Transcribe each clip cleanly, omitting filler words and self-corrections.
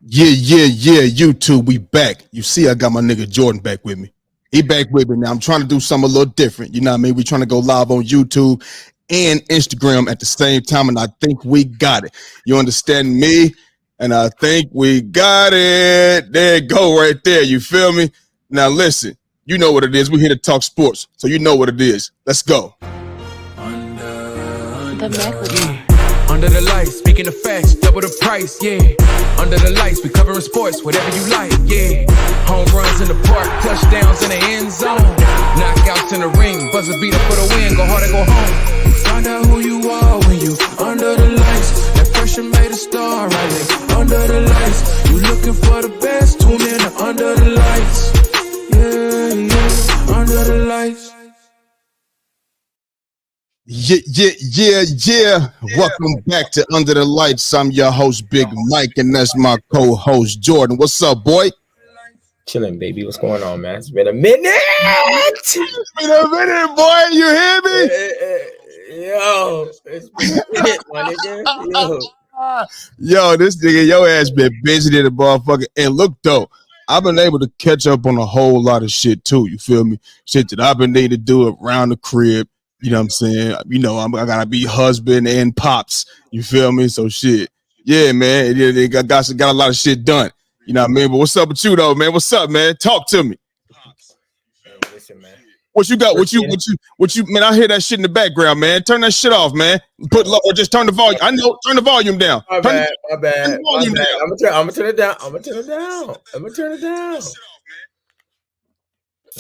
Yeah. YouTube, we back. You see, I got my nigga Jordan back with me. He back with me now. I'm trying to do something a little different. You know what I mean? We're trying to go live on YouTube and Instagram at the same time, and I think we got it. You understand me? And I think we got it. There you go, right there. You feel me? Now listen, you know what it is. We're here to talk sports, so you know what it is. Let's go. Under the lights, speaking of facts, double the price, yeah. Under the lights, we covering sports, whatever you like, yeah. Home runs in the park, touchdowns in the end zone. Knockouts in the ring, buzzer beater for the win, go hard or go home. Find out who you are when you under the lights. That pressure made a star, right there. Under the lights, you looking for the best, tune in to Under the Lights. Yeah, under the lights. Yeah. Welcome back to Under the Lights. I'm your host, Big Mike, and that's my co-host, Jordan. What's up, boy? Chilling, baby. What's going on, man? It's been a minute. It's been a minute, boy. You hear me? Yo, it's been a minute, my nigga. Yo, this nigga, your ass been busy than the motherfucker. And look, though, I've been able to catch up on a whole lot of shit, too. You feel me? Shit that I've been needing to do around the crib. You know what I'm saying? You know, I gotta be husband and pops. You feel me? So shit. Yeah, man. They got a lot of shit done. You know what I mean? But what's up with you though, man? What's up, man? Talk to me. Listen, man. What you got? What you man, I hear that shit in the background, man. Turn that shit off, man. Put low or just turn the volume. I know, turn the volume down. My bad. I'm gonna turn it down. I'm gonna turn it down.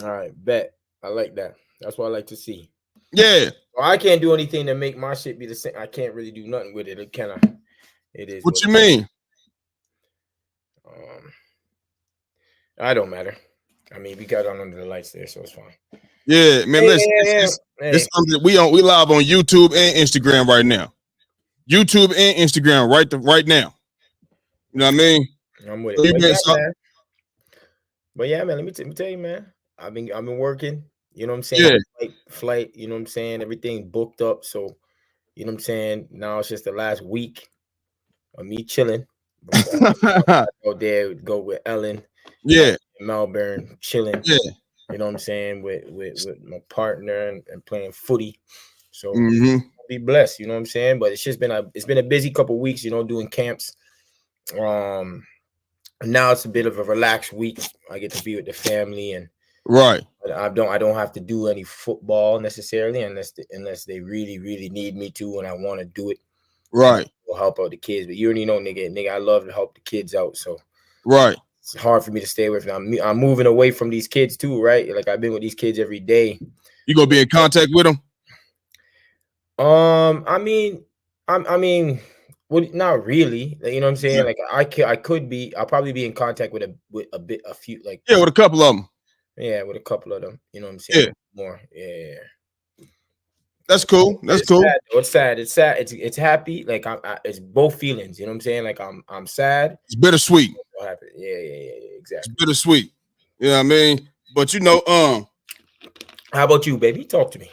All right, bet. I like that. That's what I like to see. Yeah. Well, I can't do anything to make my shit be the same. I can't really do nothing with it. It is. What you mean? I don't matter. I mean, we got on Under the Lights there, so it's fine. Yeah, man. Listen, we live on YouTube and Instagram right now. YouTube and Instagram right now. You know what I mean? I'm with it. But yeah, man. Let me tell you, man. I've been working. You know what I'm saying? Yeah. Flight, you know what I'm saying? Everything booked up. So, you know what I'm saying? Now it's just the last week of me chilling. Go there, go with Ellen. Yeah. In Melbourne, chilling. Yeah. You know what I'm saying? With my partner and playing footy. So be blessed, you know what I'm saying? But it's been a busy couple weeks, you know, doing camps. Now it's a bit of a relaxed week. I get to be with the family and right. I don't have to do any football necessarily unless they really, really need me to and I want to do it. Right. Will help out the kids. But you already know, nigga, I love to help the kids out. So right. It's hard for me to stay away from them. I'm moving away from these kids too, right? Like I've been with these kids every day. You gonna be in contact with them? I mean, well, not really. You know what I'm saying? Like I'll probably be in contact with a few, like with a couple of them. Yeah, with a couple of them. You know what I'm saying? Yeah. More. Yeah. That's cool. That's cool. Sad. It's sad. It's happy. Like it's both feelings. You know what I'm saying? Like I'm sad. It's bittersweet. What happened? Yeah. Exactly. It's bittersweet. You know what I mean? But you know, how about you, baby? Talk to me.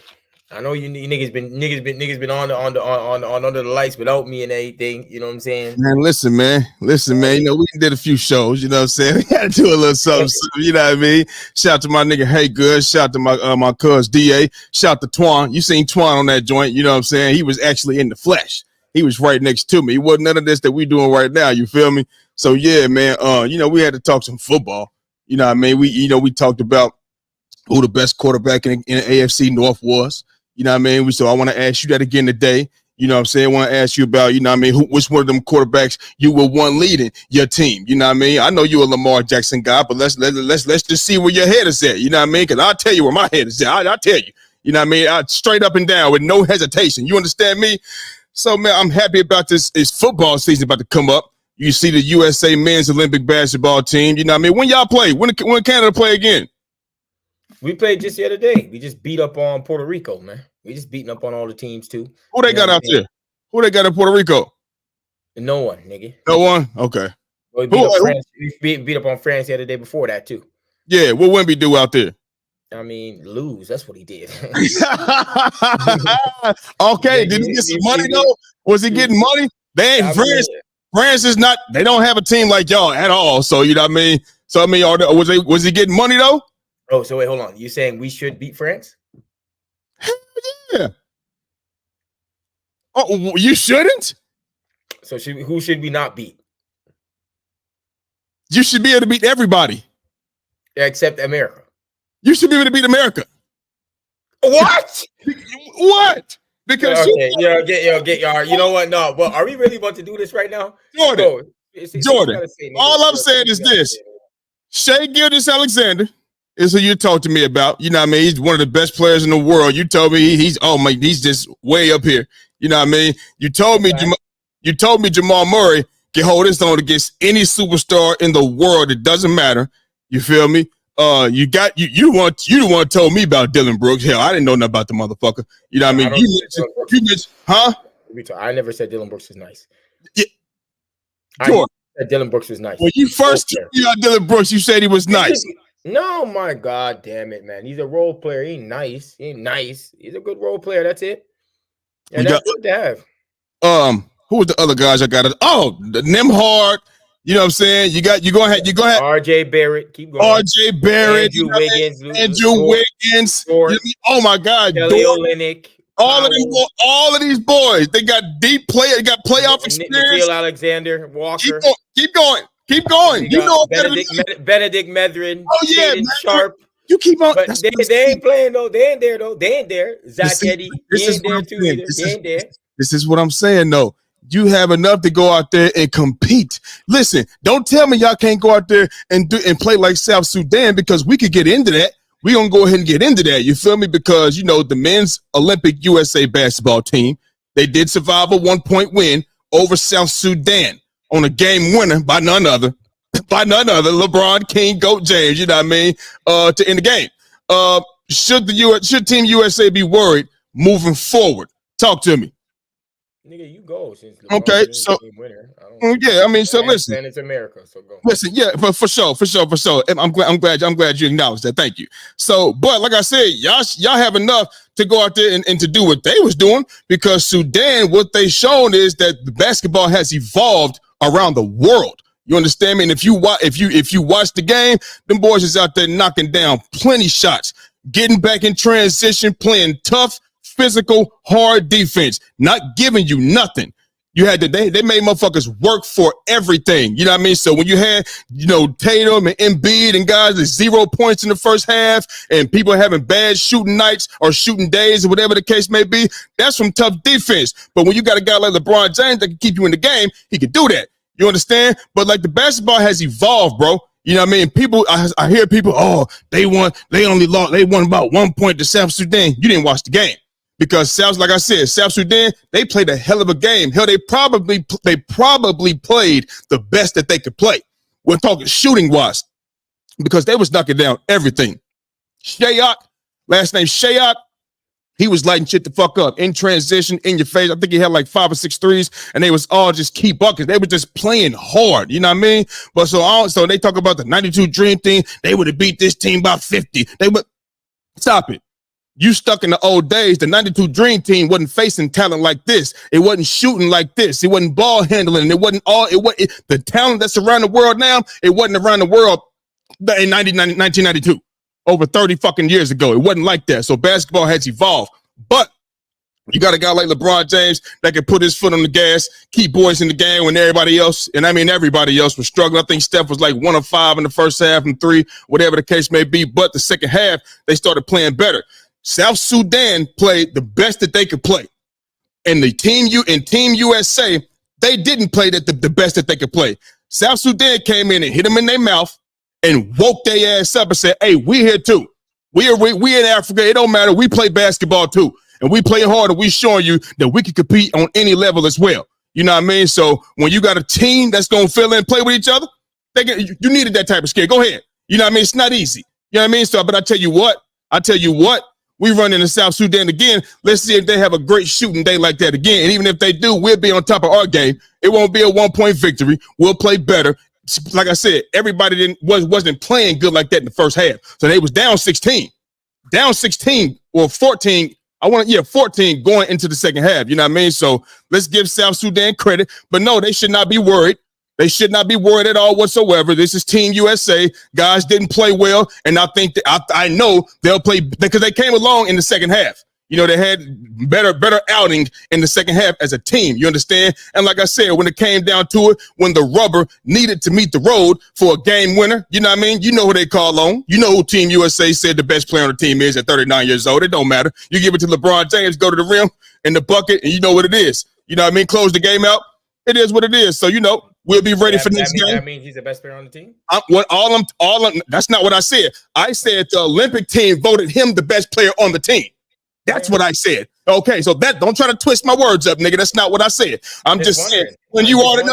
I know you niggas been on Under the Lights without me and everything. You know what I'm saying? Man, listen, man. You know, we did a few shows. You know what I'm saying? We had to do a little something. You know what I mean? Shout out to my nigga Hey Good. Shout out to my cuz DA. Shout out to Twan. You seen Twan on that joint? You know what I'm saying? He was actually in the flesh. He was right next to me. He wasn't none of this that we doing right now. You feel me? So yeah, man. You know, we had to talk some football. You know what I mean? We talked about who the best quarterback in AFC North was. You know what I mean? So I want to ask you that again today. You know what I'm saying? I want to ask you about, you know what I mean, which one of them quarterbacks you will want leading your team. You know what I mean? I know you're a Lamar Jackson guy, but let's just see where your head is at. You know what I mean? Because I'll tell you where my head is at. I'll tell you. You know what I mean? Straight up and down with no hesitation. You understand me? So, man, I'm happy about this. It's football season about to come up. You see the USA men's Olympic basketball team. You know what I mean? When y'all play? When Canada play again? We played just the other day. We just beat up on Puerto Rico, man. We just beating up on all the teams too. Who they got out there? Who they got in Puerto Rico? No one, nigga. No one? Okay. We beat up on France the other day before that too. Yeah, what Wemby do out there? I mean, lose. That's what he did. Okay. Did he get some money though? Was he getting money? They ain't France. France is not. They don't have a team like y'all at all. So you know what I mean. So I mean, was he getting money though? Oh, so wait, hold on. You saying we should beat France? Hell yeah. Oh, you shouldn't. So who should we not beat? You should be able to beat everybody. Except America. You should be able to beat America. What? What? Because okay, get y'all. You know what? No, but are we really about to do this right now? Jordan, all I'm saying is this. Shai Gilgeous-Alexander is who you talked to me about. You know what I mean? He's one of the best players in the world. You told me he's just way up here. You know what I mean? You told me Jamal Murray can hold his own against any superstar in the world. It doesn't matter. You feel me? You the one told me about Dylan Brooks. Hell, I didn't know nothing about the motherfucker. You know what I mean? You mentioned, huh? I never said Dylan Brooks is nice. Yeah. I said Dylan Brooks was nice. When you first told me about Dylan Brooks, you said he was nice. No, my God damn it, man. He's a role player. He ain't nice. He's a good role player. That's it. And that's good to have. Who was the other guys I got? The Nimhard. You know what I'm saying? You're gonna have RJ Barrett. Keep going. RJ Barrett, Andrew Wiggins. Oh my God, Kelly Olynyk. All of these boys. They got deep play. They got playoff experience. Nikhil Alexander, Walker. Keep going. You know Benedict Medrin. Oh yeah, Sharp. You keep on. But they ain't playing though. They ain't there though. They ain't there. Zach Edey. He ain't there too either. They ain't there. This is what I'm saying though. You have enough to go out there and compete. Listen, don't tell me y'all can't go out there and play like South Sudan, because we could get into that. We're going to go ahead and get into that. You feel me? Because, you know, the men's Olympic USA basketball team, they did survive a 1-point win over South Sudan on a game winner by none other, LeBron King, GOAT James, you know what I mean, to end the game. Should Team USA be worried moving forward? Talk to me. Nigga, you go since okay. So winner. Yeah, I mean, so listen. And it's America, so go. Listen, yeah, but for sure. And I'm glad you acknowledged that. Thank you. So, but like I said, y'all have enough to go out there and to do what they was doing, because Sudan, what they shown is that the basketball has evolved around the world. You understand me? And if you watch the game, them boys is out there knocking down plenty shots, getting back in transition, playing tough, physical, hard defense, not giving you nothing. You had they made motherfuckers work for everything. You know what I mean? So when you had, you know, Tatum and Embiid and guys at 0 points in the first half, and people having bad shooting nights or shooting days or whatever the case may be, that's some tough defense. But when you got a guy like LeBron James that can keep you in the game, he can do that. You understand? But like, the basketball has evolved, bro. You know what I mean? People, I hear people, they won about 1 point to South Sudan. You didn't watch the game. Because like I said, South Sudan, they played a hell of a game. Hell, they probably played the best that they could play. We're talking shooting wise, because they was knocking down everything. Shayok, last name Shayok, he was lighting shit the fuck up in transition, in your face. I think he had like 5 or 6 threes, and they was all just key buckets. They were just playing hard. You know what I mean? But so they talk about the 92 Dream Team. They would have beat this team by 50. Stop it. You stuck in the old days. The 92 Dream Team wasn't facing talent like this. It wasn't shooting like this. It wasn't ball handling. The talent that's around the world now, it wasn't around the world in 1992, over 30 fucking years ago. It wasn't like that. So basketball has evolved. But you got a guy like LeBron James that can put his foot on the gas, keep boys in the game when everybody else, and I mean everybody else, was struggling. I think Steph was like 1 of 5 in the first half and 3, whatever the case may be. But the second half, they started playing better. South Sudan played the best that they could play. And Team USA, they didn't play the best that they could play. South Sudan came in and hit them in their mouth and woke their ass up and said, hey, we here too. We in Africa. It don't matter. We play basketball too. And we play hard, and we showing you that we can compete on any level as well. You know what I mean? So when you got a team that's going to fill in and play with each other, you needed that type of skill. Go ahead. You know what I mean? It's not easy. You know what I mean? So, but I tell you what, we run into South Sudan again. Let's see if they have a great shooting day like that again. And even if they do, we'll be on top of our game. It won't be a 1-point victory. We'll play better. Like I said, everybody wasn't playing good like that in the first half. So they was down 16 or 14. I 14 going into the second half. You know what I mean? So let's give South Sudan credit. But no, they should not be worried. They should not be worried at all whatsoever. This is Team USA. Guys didn't play well, and I think that I know they'll play because they came along in the second half. You know, they had better outing in the second half as a team. You understand? And like I said, when it came down to it, when the rubber needed to meet the road for a game winner, you know what I mean? You know who they call on. You know who Team USA said the best player on the team is at 39 years old. It don't matter. You give it to LeBron James, go to the rim in the bucket, and you know what it is. You know what I mean? Close the game out. It is what it is. So, you know, we'll be ready for next game. That means he's the best player on the team? That's not what I said. I said the Olympic team voted him the best player on the team. That's what I said. Okay, so don't try to twist my words up, nigga. That's not what I said. I'm just saying when you heard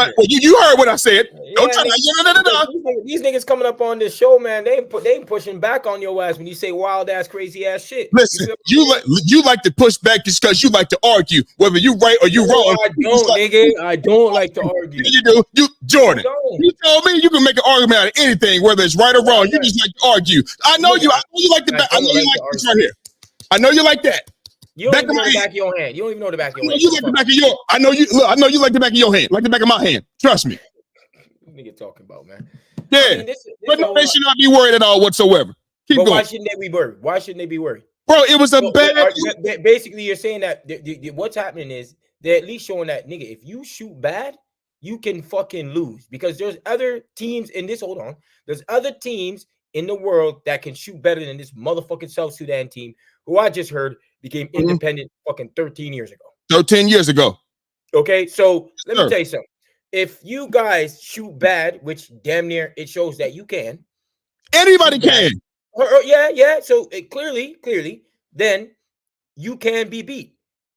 what I said. Don't try to. These niggas coming up on this show, man. They ain't pushing back on your ass when you say wild ass, crazy ass shit. Listen, you like to push back just because you like to argue, whether you right or you wrong. I don't, nigga. I don't like to argue. You do. Jordan, you told me you can make an argument out of anything, whether it's right or wrong. You just like to argue. I know you like the back. I know you like this right here. I know you like that. You don't even know the back of your hand. You don't even know the back of your hand. You like the back of your. I know you like the back of your hand, like the back of my hand. Trust me. What nigga talking about, man? Yeah, I mean, but they should not be worried at all whatsoever. Keep going. Why shouldn't they be worried? Why shouldn't they be worried? Bro, it was a bad. Basically, you're saying that what's happening is they're at least showing that, nigga, if you shoot bad, you can fucking lose because there's other teams in this. Hold on, there's other teams in the world that can shoot better than this motherfucking South Sudan team, who I just heard became independent fucking 13 years ago. 13 years ago. Okay, so let me tell you something. If you guys shoot bad, which damn near it shows that you can. Anybody can. Yeah. So clearly, then you can be beat.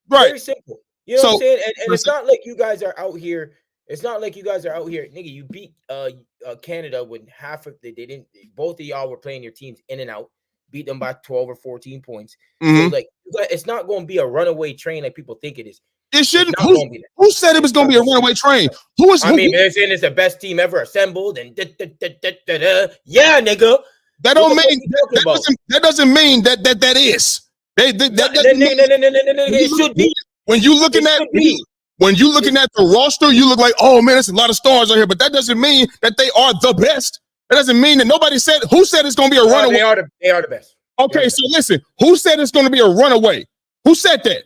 Right. Very simple. You know what I'm saying? And it's not like you guys are out here. It's not like you guys are out here, nigga. You beat Canada when half of they didn't. Both of y'all were playing your teams in and out. Beat them by 12 or 14 points. So like, it's not going to be a runaway train like people think it is. It shouldn't. Who said it was going to be a runaway train? They're saying it's the best team ever assembled, and yeah, nigga. That don't mean that doesn't mean that is. It should be. When you looking at the roster, you look like, oh man, there's a lot of stars on here, but that doesn't mean that they are the best. That doesn't mean that nobody said. Who said it's going to be a runaway? They are the best. Okay, so listen. Who said it's going to be a runaway? Who said that?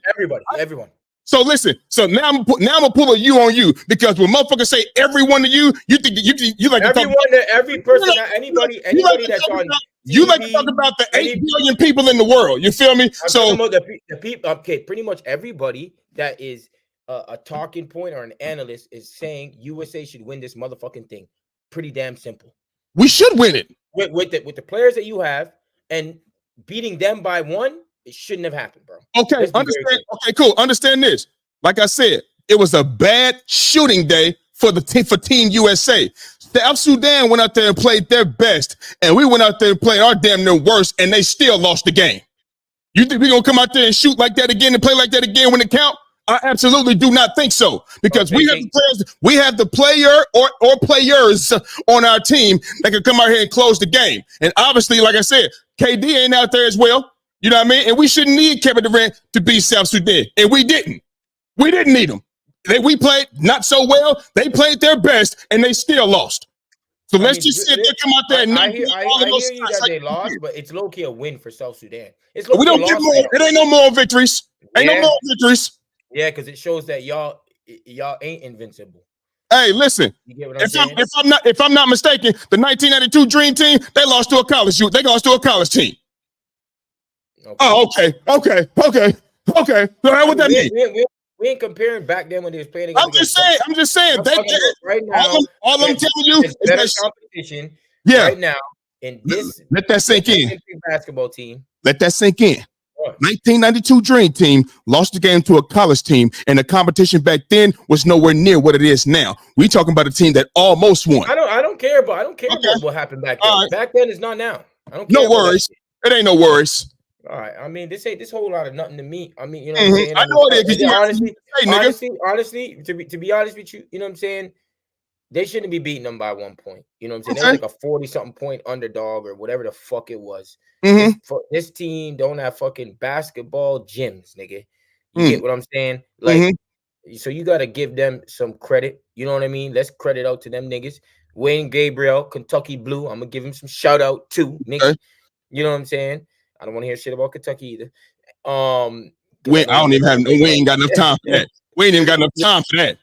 Everyone. So listen. So now I'm gonna pull a you on you because when motherfuckers say everyone to you, you think you like everyone, every person, anybody that's on. You like to talk about the 8 billion people in the world. You feel me? I'm talking about the people. Okay, pretty much everybody that is a talking point or an analyst is saying USA should win this motherfucking thing. Pretty damn simple. We should win it with the players that you have, and beating them by one. It shouldn't have happened, bro. Okay, understand. Okay, cool. Understand this. Like I said, it was a bad shooting day for Team USA. South Sudan went out there and played their best, and we went out there and played our damn near worst, and they still lost the game. You think we're gonna come out there and shoot like that again and play like that again when it count? I absolutely do not think so because we have the player or players on our team that can come out here and close the game. And obviously, like I said, KD ain't out there as well. You know what I mean? And we shouldn't need Kevin Durant to beat South Sudan. And we didn't. We didn't need them. We played not so well. They played their best and they still lost. So let's just sit there, come out there and I hear you that they lost, but it's low-key a win for South Sudan. We don't get more. It ain't no more victories. Ain't no more victories. Yeah, because it shows that y'all ain't invincible. Hey, listen. You get what I'm saying? If I'm not mistaken, the 1992 Dream Team, they lost to a college team. Okay. Oh, okay. So what that mean? We ain't comparing back then when they was playing. I'm just saying. Right now, all I'm telling you is better competition. Yeah. Right now, in this let that sink in. Basketball team. Let that sink in. 1992 Dream Team lost the game to a college team, and the competition back then was nowhere near what it is now. We talking about a team that almost won. I don't care about what happened back then. Right. Back then is not now. I don't care. No worries. It ain't no worries. All right. I mean, this whole lot of nothing to me. I mean, you know what I'm saying? I know it is. Honestly, to be honest with you, you know what I'm saying? They shouldn't be beating them by 1 point. You know what I'm saying? There's like a 40-something point underdog or whatever the fuck it was. This team don't have fucking basketball gyms, nigga. You get what I'm saying? Like, so you got to give them some credit. You know what I mean? Let's credit out to them niggas. Wayne Gabriel, Kentucky Blue. I'm going to give him some shout out too, nigga. You know what I'm saying? I don't want to hear shit about Kentucky either. I don't even have. We ain't got enough time for that. We ain't even got enough time for that.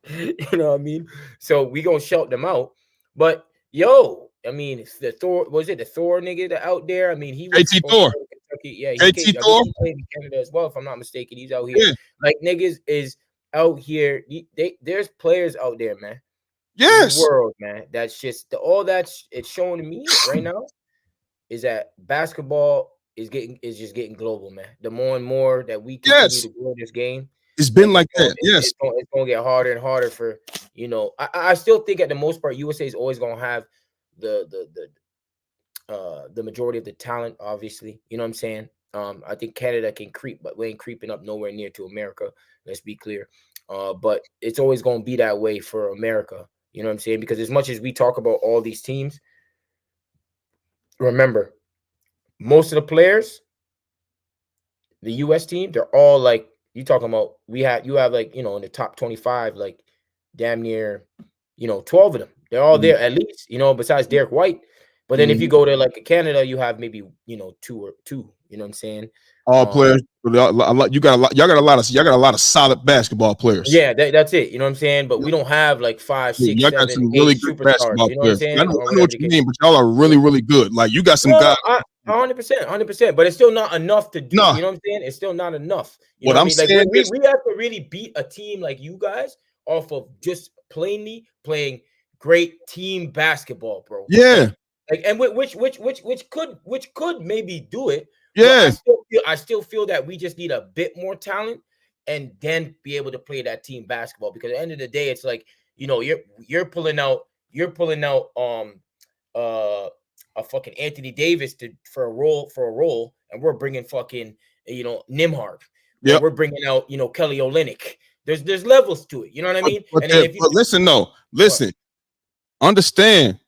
You know what I mean? So we gonna shout them out. But yo, I mean, it's the Thor. Was it the Thor nigga that out there? I mean, he was KT Thor. Yeah, KT Thor played in Canada as well, if I'm not mistaken. He's out here. Like niggas is out here. There's players out there, man. Yes, in the world, man. That's just all that's it's showing to me right now is that basketball is just getting global, man. The more and more that we continue to grow this game. It's been like that. Yes. It's going to get harder and harder for, you know, I still think at the most part, USA is always going to have the majority of the talent, obviously. You know what I'm saying? I think Canada can creep, but we ain't creeping up nowhere near to America. Let's be clear. But it's always going to be that way for America. You know what I'm saying? Because as much as we talk about all these teams, remember, most of the players, the US team, they're all like, you talking about you have like, you know, in the top 25, like damn near, you know, 12 of them. They're all there at least, you know, besides Derek White. But then if you go to like Canada, you have maybe, you know, two, you know what I'm saying? All players, y'all got a lot of solid basketball players. Yeah, that's it. You know what I'm saying? But we don't have like 5, 6, y'all 7, got some 8 really good superstars. basketball You know what I'm players. saying? I know what you mean, but y'all are really, really good. Like you got some guys. 100%. But it's still not enough to do. No. You know what I'm saying? It's still not enough. You What know I'm what I mean? saying Like is, we have to really beat a team like you guys off of just plainly playing great team basketball, bro. Yeah. Like and which could maybe do it. Yeah. I still feel that we just need a bit more talent and then be able to play that team basketball, because at the end of the day, it's like, you know, you're pulling out a fucking Anthony Davis for a role, and we're bringing fucking, you know, Nimhard. Yeah, we're bringing out, you know, Kelly Olynyk. There's levels to it. You know what I mean? But listen. Understand,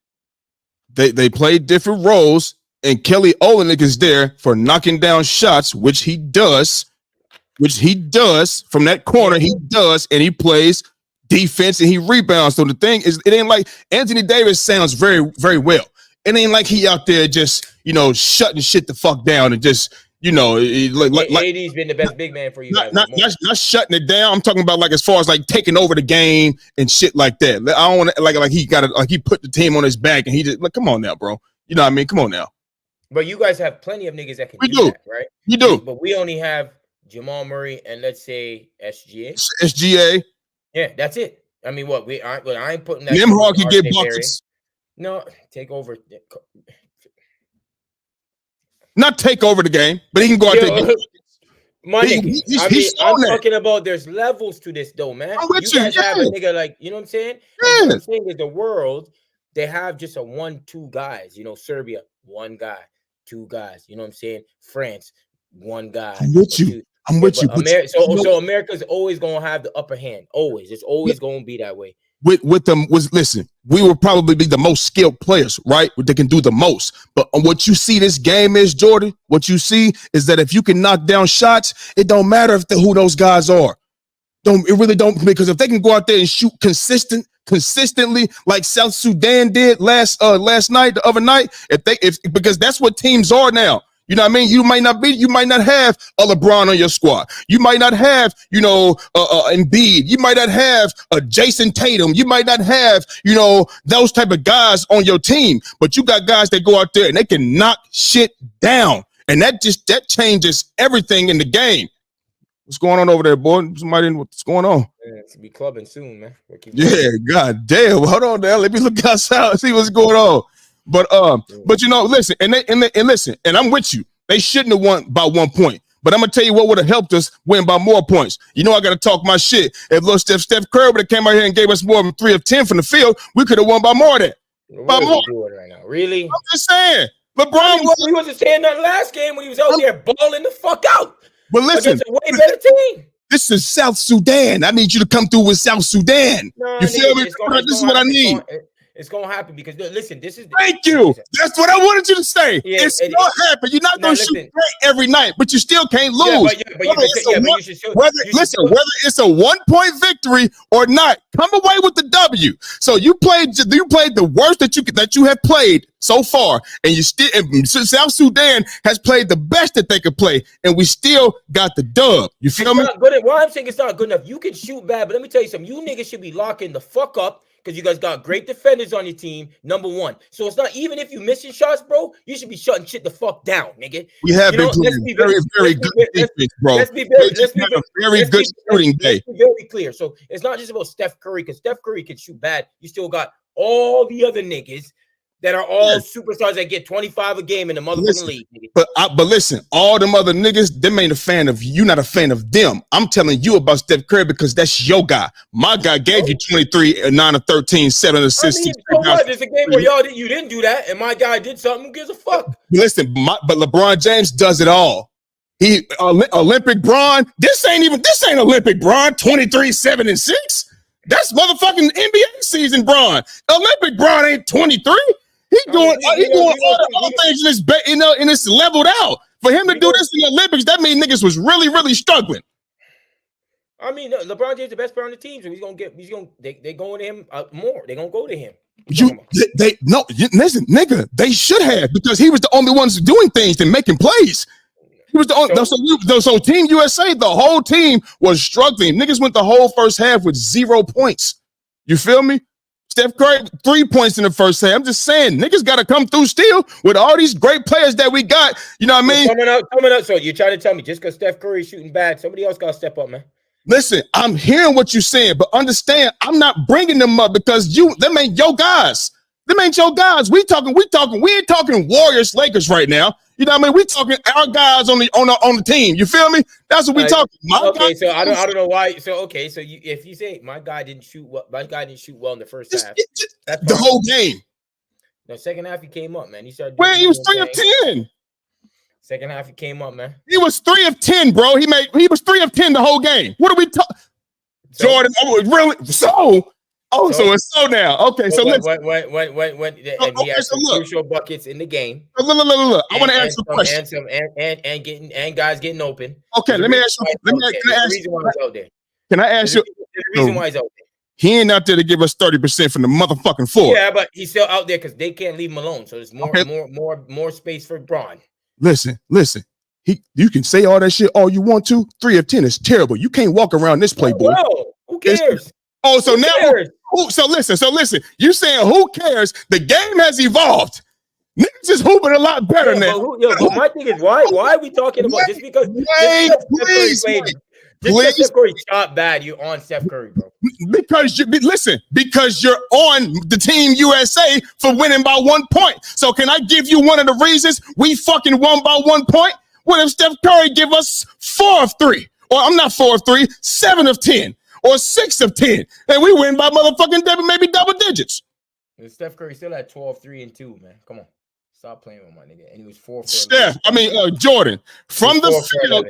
they play different roles, and Kelly Olynyk is there for knocking down shots, which he does from that corner. He does, and he plays defense and he rebounds. So the thing is, it ain't like Anthony Davis sounds very, very well. It ain't like he out there just, you know, shutting shit the fuck down and just, you know, like AD's been the best big man for you guys. Not shutting it down. I'm talking about like as far as like taking over the game and shit like that. I don't want to like he got it, like he put the team on his back and he just like, come on now, bro. You know what I mean? Come on now. But you guys have plenty of niggas that can do that, right? You do. But we only have Jamal Murray and let's say SGA. Yeah, that's it. I mean, what I ain't putting that. Nimhard can get buckets. No, take over. Not take over the game, but he can go out there. I'm talking about there's levels to this though, man. You guys have a nigga like, you know what I'm saying? Yeah. What I'm saying is the world, they have just a 1-2 guys. You know, Serbia, 1 guy, 2 guys. You know what I'm saying? France, 1 guy. I'm with you. So America's always gonna have the upper hand. Always. It's always gonna be that way. With them listen, we will probably be the most skilled players, right? They can do the most. But what you see this game is, Jordan, what you see is that if you can knock down shots, it don't matter who those guys are. It really don't, because if they can go out there and shoot consistently like South Sudan did last night, the other night, because that's what teams are now. You know what I mean? You might not have a LeBron on your squad. You might not have, you know, Embiid. You might not have a Jason Tatum. You might not have, you know, those type of guys on your team. But you got guys that go out there and they can knock shit down. And that changes everything in the game. What's going on over there, boy? What's going on? Yeah, it's be clubbing soon, man. Yeah, god damn. Hold on there. Let me look outside and see what's going on. But you know, listen, and listen, and I'm with you. They shouldn't have won by 1 point. But I'm gonna tell you what would have helped us win by more points. You know, I gotta talk my shit. If little Steph Curry would have came out here and gave us more than 3 of 10 from the field, we could have won by more than that. By more. Doing right now? Really? I'm just saying. LeBron he wasn't saying that last game when he was out there balling the fuck out. But listen, against a way better team. This is South Sudan. I need you to come through with South Sudan. Nah, You feel me? This is what I need. It's gonna happen because listen, this is. Thank you. That's what I wanted you to say. It's gonna happen. You're not gonna shoot great every night, but you still can't lose. Whether it's a 1-point victory or not, come away with the W. So you played the worst that you have played so far, and South Sudan has played the best that they could play, and we still got the dub. You feel me? Why I'm saying it's not good enough. You can shoot bad, but let me tell you something. You niggas should be locking the fuck up. Because you guys got great defenders on your team, number one. So it's not even if you missing shots, bro, you should be shutting shit the fuck down, nigga. We have been playing very good defense, bro. Let's be very good shooting day. Let's be very clear. So it's not just about Steph Curry, because Steph Curry can shoot bad. You still got all the other niggas that are all superstars that get 25 a game in the motherfucking league. But listen, all them other niggas, them ain't a fan of you, not a fan of them. I'm telling you about Steph Curry because that's your guy. My guy gave you 23, 9 of 13, 7 assists. There's a game where you didn't do that, and my guy did something. Who gives a fuck? Listen, but LeBron James does it all. He Olympic Bron. This ain't Olympic Bron. 23, 7, and 6. That's motherfucking NBA season Bron. Olympic Bron ain't 23. He's doing all the things and it's leveled out. For him to do this in the Olympics, that means niggas was really, really struggling. I mean, LeBron James is the best player on the team, so they're going to him more. They're gonna go to him. Listen, nigga, they should have, because he was the only ones doing things and making plays. He was the only. So Team USA, the whole team was struggling. Niggas went the whole first half with 0 points. You feel me? Steph Curry, 3 points in the first half. I'm just saying, niggas got to come through still with all these great players that we got. You know what I mean? Coming up. So you're trying to tell me just because Steph Curry's shooting bad, somebody else got to step up, man. Listen, I'm hearing what you're saying, but understand, I'm not bringing them up because them ain't your guys. Them ain't your guys. We ain't talking Warriors, Lakers right now. You know what I mean? We talking our guys on the team. You feel me? That's what we talking. So I don't know why. So if you say my guy didn't shoot well in the first half, that's the whole game. The second half he came up, man. He was 3 of 10. Second half he came up, man. He was 3 of 10, bro. He was 3 of 10 the whole game. What are we talking? Jordan, really? So it's so now. Okay, so when he had some crucial buckets in the game. Look. I want to ask you a question. And guys getting open. Okay, let me ask you. Can I ask you? The reason why he's out there. He ain't out there to give us 30% from the motherfucking floor. Yeah, but he's still out there because they can't leave him alone. So there's more space for Bron. Listen. You can say all that shit all you want to. 3 of 10 is terrible. You can't walk around this playboy. Who cares? So listen. You saying who cares? The game has evolved. Niggas is hooping a lot better now. But my thing is, why are we talking about just because Steph Curry shot bad, you're on Steph Curry, bro? Because you're on the Team USA for winning by 1 point. So can I give you one of the reasons we fucking won by 1 point? What if Steph Curry give us 4 of 3? Or I'm not 4 of 3, 7 of 10. Or 6 of 10, and we win by motherfucking maybe double digits. And Steph Curry still at 12, 3, and 2, man. Come on. Stop playing with my nigga. And he was 4 for Jordan. From the field,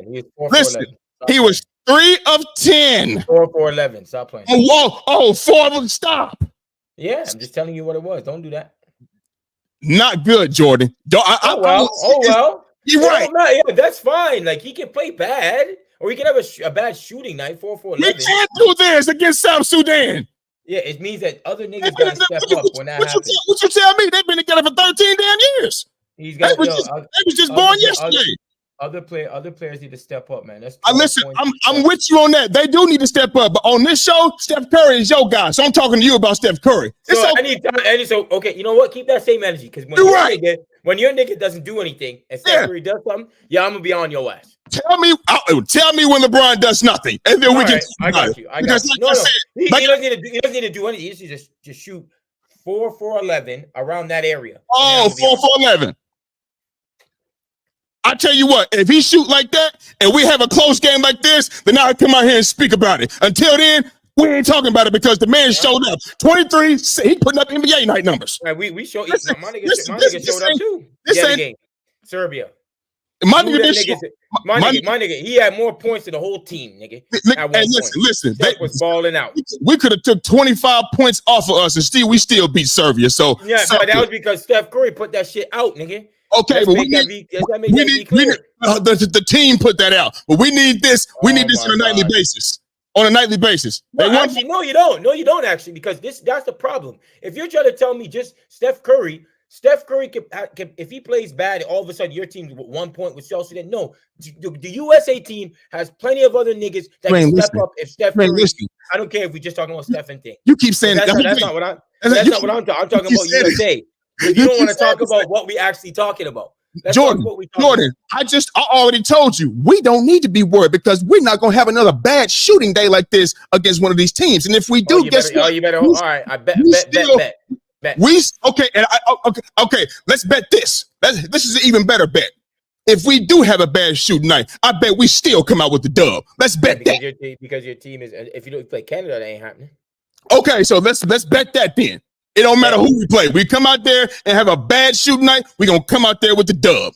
listen, he was 3 of 10. 4 for 11. Stop playing. 4 of them. Stop. Yeah, I'm just telling you what it was. Don't do that. Not good, Jordan. Well. You're right. Yeah, that's fine. Like, he can play bad. Or we can have a bad shooting night, 4 for 11. We can't do this against South Sudan. Yeah, it means that other niggas got to step up when that happens. What you tell me? They've been together for 13 damn years. They was just born yesterday. Other players need to step up, man. Listen, I'm with you on that. They do need to step up. But on this show, Steph Curry is your guy. So I'm talking to you about Steph Curry. Okay, you know what? Keep that same energy. Because when your nigga doesn't do anything and Steph Curry does something, I'm going to be on your ass. Tell me when LeBron does nothing, and then we can. I got you. He doesn't need to do anything. He needs to just shoot 4 for 11 around that area. 4 for 11. I tell you what, if he shoot like that, and we have a close game like this, then I'll come out here and speak about it. Until then, we ain't talking about it because the man showed up. 23, he putting up NBA night numbers. Right, we showed. My nigga showed up too. This ain't game. Serbia. My nigga, my nigga, he had more points than the whole team, nigga. Hey, listen. Steph was balling out. We could have took 25 points off of us, and we still beat Serbia. So yeah, but that was because Steph Curry put that shit out, nigga. Okay, but the team put that out. But we need this. We need this on a nightly basis. On a nightly basis. No, actually, no, you don't. No, you don't actually, because that's the problem. If you're trying to tell me just Steph Curry can, if he plays bad, all of a sudden your team's 1 point with Chelsea. Then no, the USA team has plenty of other niggas that can step up. If Steph Curry, I don't care if we're just talking about Steph and thing. You keep saying that's not what I'm talking about. USA. If you don't want to talk about what we actually talking about. Jordan, I already told you we don't need to be worried because we're not gonna have another bad shooting day like this against one of these teams. And if we do, all right. I bet. Okay. Let's bet this. This is an even better bet. If we do have a bad shooting night, I bet we still come out with the dub. Let's bet that. Because your team is. If you don't play Canada, that ain't happening. Okay, so let's bet that then. It don't matter who we play. We come out there and have a bad shooting night. We're going to come out there with the dub.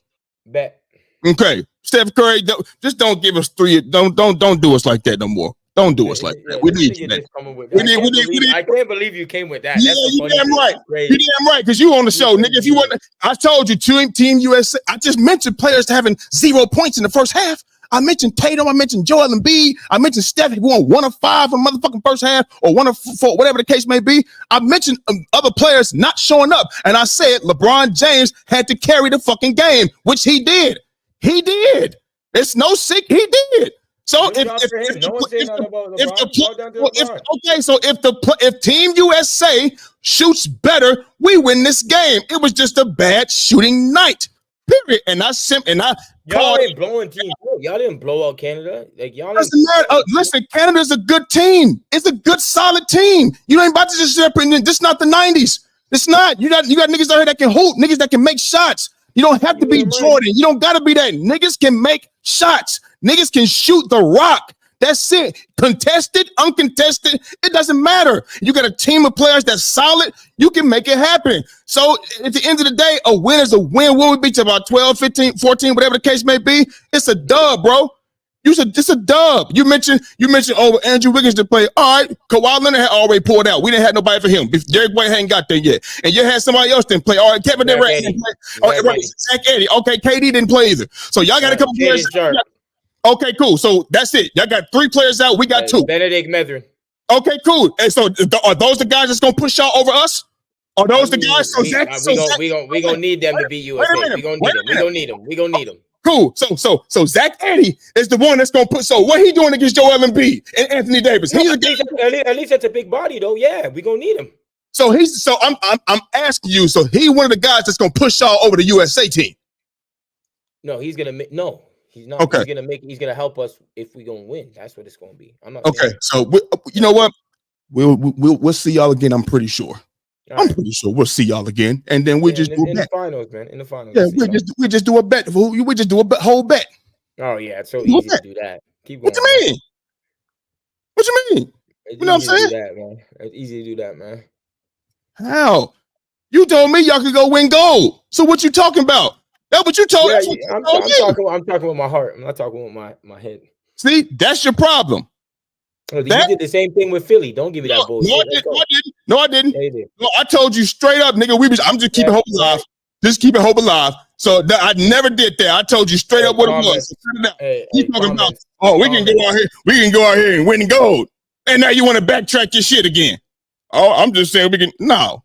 Bet. Okay. Steph Curry, just don't give us 3. Don't do us like that no more. Don't do us like that. We need that. I can't believe you came with that. Yeah, you damn right. You damn right, because you on the show, nigga. If you want, I told you, Team USA. I just mentioned players having 0 points in the first half. I mentioned Tatum. I mentioned Joel Embiid. I mentioned Steph. He won 1 of 5 in motherfucking first half, or 1 of 4, whatever the case may be. I mentioned other players not showing up, and I said LeBron James had to carry the fucking game, which he did. He did. It's no sick. He did. So if Team USA shoots better, we win this game. It was just a bad shooting night. Period. Y'all ain't blowing teams. Y'all didn't blow out Canada. Like y'all. Listen, Canada's a good team. It's a good, solid team. You ain't about to just separate. This not the 90s. It's not. You got niggas out here that can hoop, niggas that can make shots. You don't have to be Jordan. You don't gotta be that. Niggas can make shots. Niggas can shoot the rock. That's it. Contested, uncontested, it doesn't matter. You got a team of players that's solid, you can make it happen. So at the end of the day, a win is a win. What would be to about 12, 15, 14, whatever the case may be? It's a dub, bro. It's a dub. You mentioned, Andrew Wiggins to play. All right, Kawhi Leonard had already pulled out. We didn't have nobody for him. Derek White hadn't got there yet. And you had somebody else didn't play. All right, Kevin Durant didn't play. Zach Edey. Okay, KD didn't play either. So y'all got a couple players. Okay, cool. So that's it. Y'all got 3 players out. We got 2. Benedict Mathurin. Okay, cool. And so are those the guys that's gonna push y'all over us? Are those the guys? We gonna need them to beat USA. We gonna need them. Cool. So Zach Edey is the one that's gonna put. So what he doing against Joel Embiid and Anthony Davis? At least that's a big body though. Yeah, we gonna need him. So I'm asking you. So he one of the guys that's gonna push y'all over the USA team. No, he's gonna make no. He's not. Okay. He's gonna help us if we gonna win. That's what it's gonna be. I'm not. Okay. So you know what? We'll see y'all again. I'm pretty sure. I'm pretty sure we'll see y'all again, and then we just do a bet. The finals, man. In the finals. Yeah, we just do a bet. We just do a whole bet. Oh yeah, it's so easy to do that. Keep going. What you mean? What you mean? It's you know what I'm saying? That, man. It's easy to do that, man. How? You told me y'all could go win gold. So what you talking about? That's what you told me. I'm talking with my heart. I'm not talking with my head. See, that's your problem. You did the same thing with Philly. Don't give me that bullshit. No, I didn't. Yeah, you did. No, I told you straight up, nigga. I'm just keeping hope alive. Just keeping hope alive. So I never did that. I told you straight up what it was. You talking about? Oh, we can go out here. We can go out here and win gold. And now you want to backtrack your shit again? Oh, I'm just saying we can. No.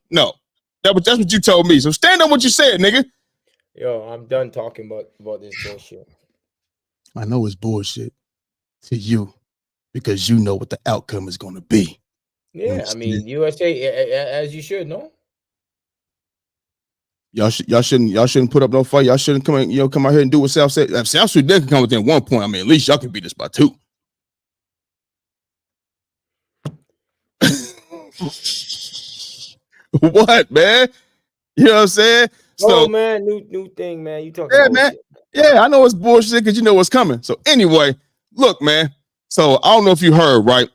That's what you told me. So stand on what you said, nigga. Yo, I'm done talking about this bullshit. I know it's bullshit to you because you know what the outcome is going to be. Yeah, I mean, USA, as you should know. Y'all shouldn't put up no fight. Y'all shouldn't come out here and do what South said. If South Sudan can come within 1 point, I mean, at least y'all can beat us by 2. What, man? You know what I'm saying? So, man, new thing, man. You talking? Yeah, man. Yeah, I know it's bullshit because you know what's coming. So anyway, look, man. So I don't know if you heard, right?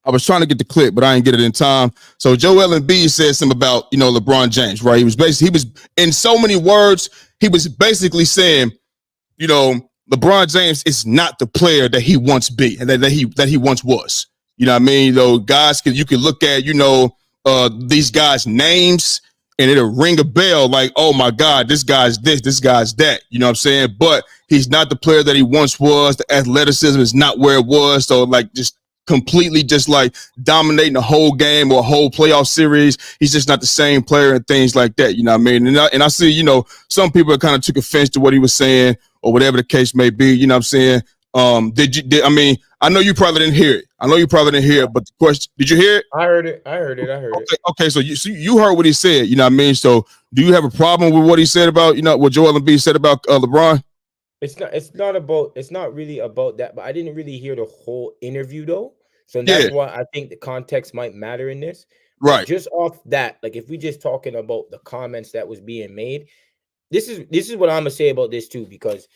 I was trying to get the clip, but I didn't get it in time. So Joel Embiid said something about, LeBron James, right? He was in so many words, he was basically saying, you know, LeBron James is not the player that he once be and that he once was. You know what I mean? Though guys you can look at, you know, these guys' names and it'll ring a bell like, oh my God, this guy's this guy's that. You know what I'm saying? But he's not the player that he once was. The athleticism is not where it was. So like just completely just like dominating the whole game or a whole playoff series. He's just not the same player and things like that. You know what I mean? And I see, you know, some people kind of took offense to what he was saying or whatever the case may be. You know what I'm saying? I mean, I know you probably didn't hear it. But the question, did you hear it? I heard it. Okay. So you heard what he said. You know what I mean? So do you have a problem with what he said about, you know, what Joel Embiid said about LeBron? It's not really about that, but I didn't really hear the whole interview though. So that's why I think the context might matter in this. Right. But just off that, like if we just talking about the comments that was being made, this is what I'm gonna say about this too, because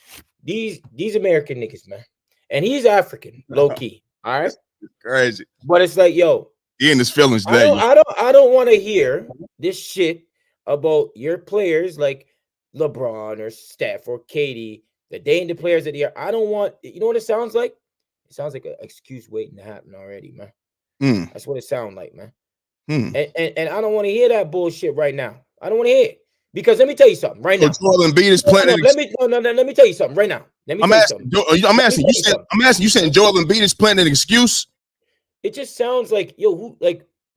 these American niggas, man, and he's African, low key. All right. It's crazy. But it's like, yo, he in his feelings today. I don't want to hear this shit about your players like LeBron or Steph or Katie. The day and the players that are, I don't want, you know what it sounds like? It sounds like an excuse waiting to happen already, man. That's what it sounds like, man. And I don't want to hear that bullshit right now. I don't want to hear it. Because let me tell you something right now. Joel Embiid is planning. Let me tell you something right now. I'm asking. You saying Joel Embiid is planning an excuse? It just sounds like, yo,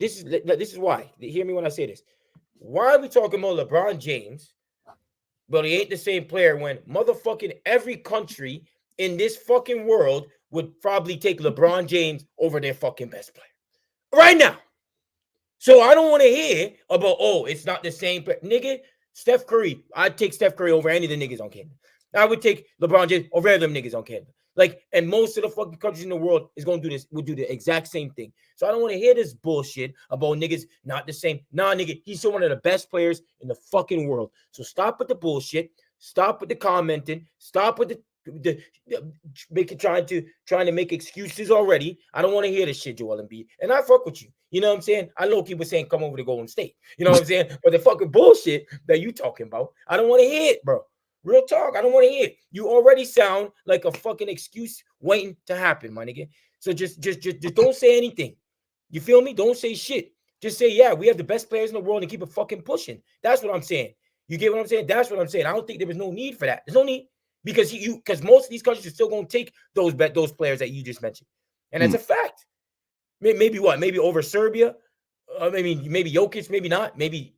this is why. Hear me when I say this. Why are we talking about LeBron James? But he ain't the same player when motherfucking every country in this fucking world would probably take LeBron James over their fucking best player right now. So I don't want to hear about, oh, it's not the same player. Nigga, Steph Curry. I'd take Steph Curry over any of the niggas on camera. I would take LeBron James over any of them niggas on camera. Like, and most of the fucking countries in the world is going to do this, would do the exact same thing. So I don't want to hear this bullshit about niggas not the same. Nah, nigga, he's still one of the best players in the fucking world. So stop with the bullshit. Stop with the commenting. Stop with trying to make excuses already. I don't want to hear this shit, Joel Embiid. And I fuck with you. You know what I'm saying? I low-key was saying come over to Golden State. You know what I'm saying? But the fucking bullshit that you talking about, I don't want to hear it, bro. Real talk, I don't want to hear it. You already sound like a fucking excuse waiting to happen, my nigga. So just don't say anything. You feel me? Don't say shit. Just say, yeah, we have the best players in the world and keep it fucking pushing. That's what I'm saying. You get what I'm saying? That's what I'm saying. I don't think there was no need for that. There's no need because most of these countries are still going to take those players that you just mentioned, and that's a fact. Maybe what? Maybe over Serbia. Maybe Jokic. Maybe not. Maybe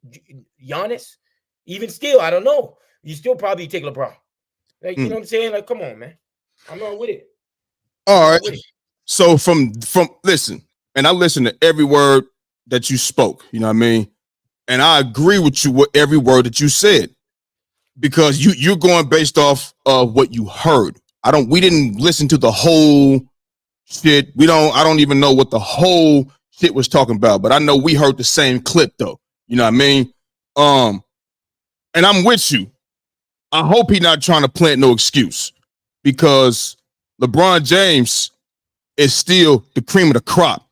Giannis. Even still, I don't know. You still probably take LeBron. Like, you know what I'm saying? Like, come on, man. I'm not with it. All right. So from listen, and I listen to every word that you spoke, you know what I mean? And I agree with you with every word that you said. Because you're going based off of what you heard. We didn't listen to the whole shit. I don't even know what the whole shit was talking about, but I know we heard the same clip though. You know what I mean? And I'm with you. I hope he's not trying to plant no excuse because LeBron James is still the cream of the crop.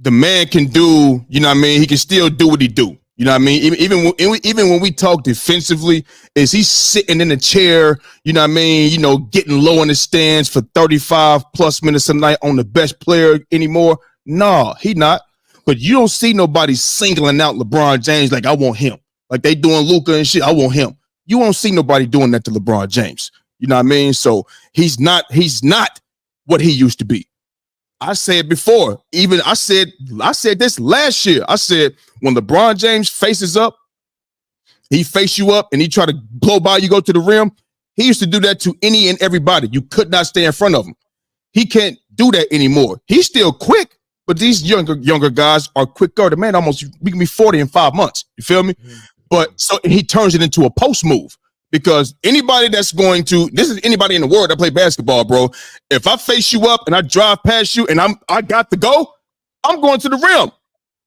The man can do, you know what I mean? He can still do what he do. You know what I mean? Even when we talk defensively, is he sitting in a chair, you know what I mean? You know, getting low in the stands for 35 plus minutes a night on the best player anymore? No, he not. But you don't see nobody singling out LeBron James like, I want him. Like they doing Luka and shit, I want him. You won't see nobody doing that to LeBron James. You know what I mean? So he's not what he used to be. I said before, even I said this last year. I said when LeBron James faces up, he face you up and he try to blow by you, go to the rim. He used to do that to any and everybody. You could not stay in front of him. He can't do that anymore. He's still quick, but these younger guys are quicker. The man we can be 40 in 5 months. You feel me? Mm-hmm. But so he turns it into a post move because anybody this is anybody in the world that play basketball, bro. If I face you up and I drive past you and I got the go, I'm going to the rim.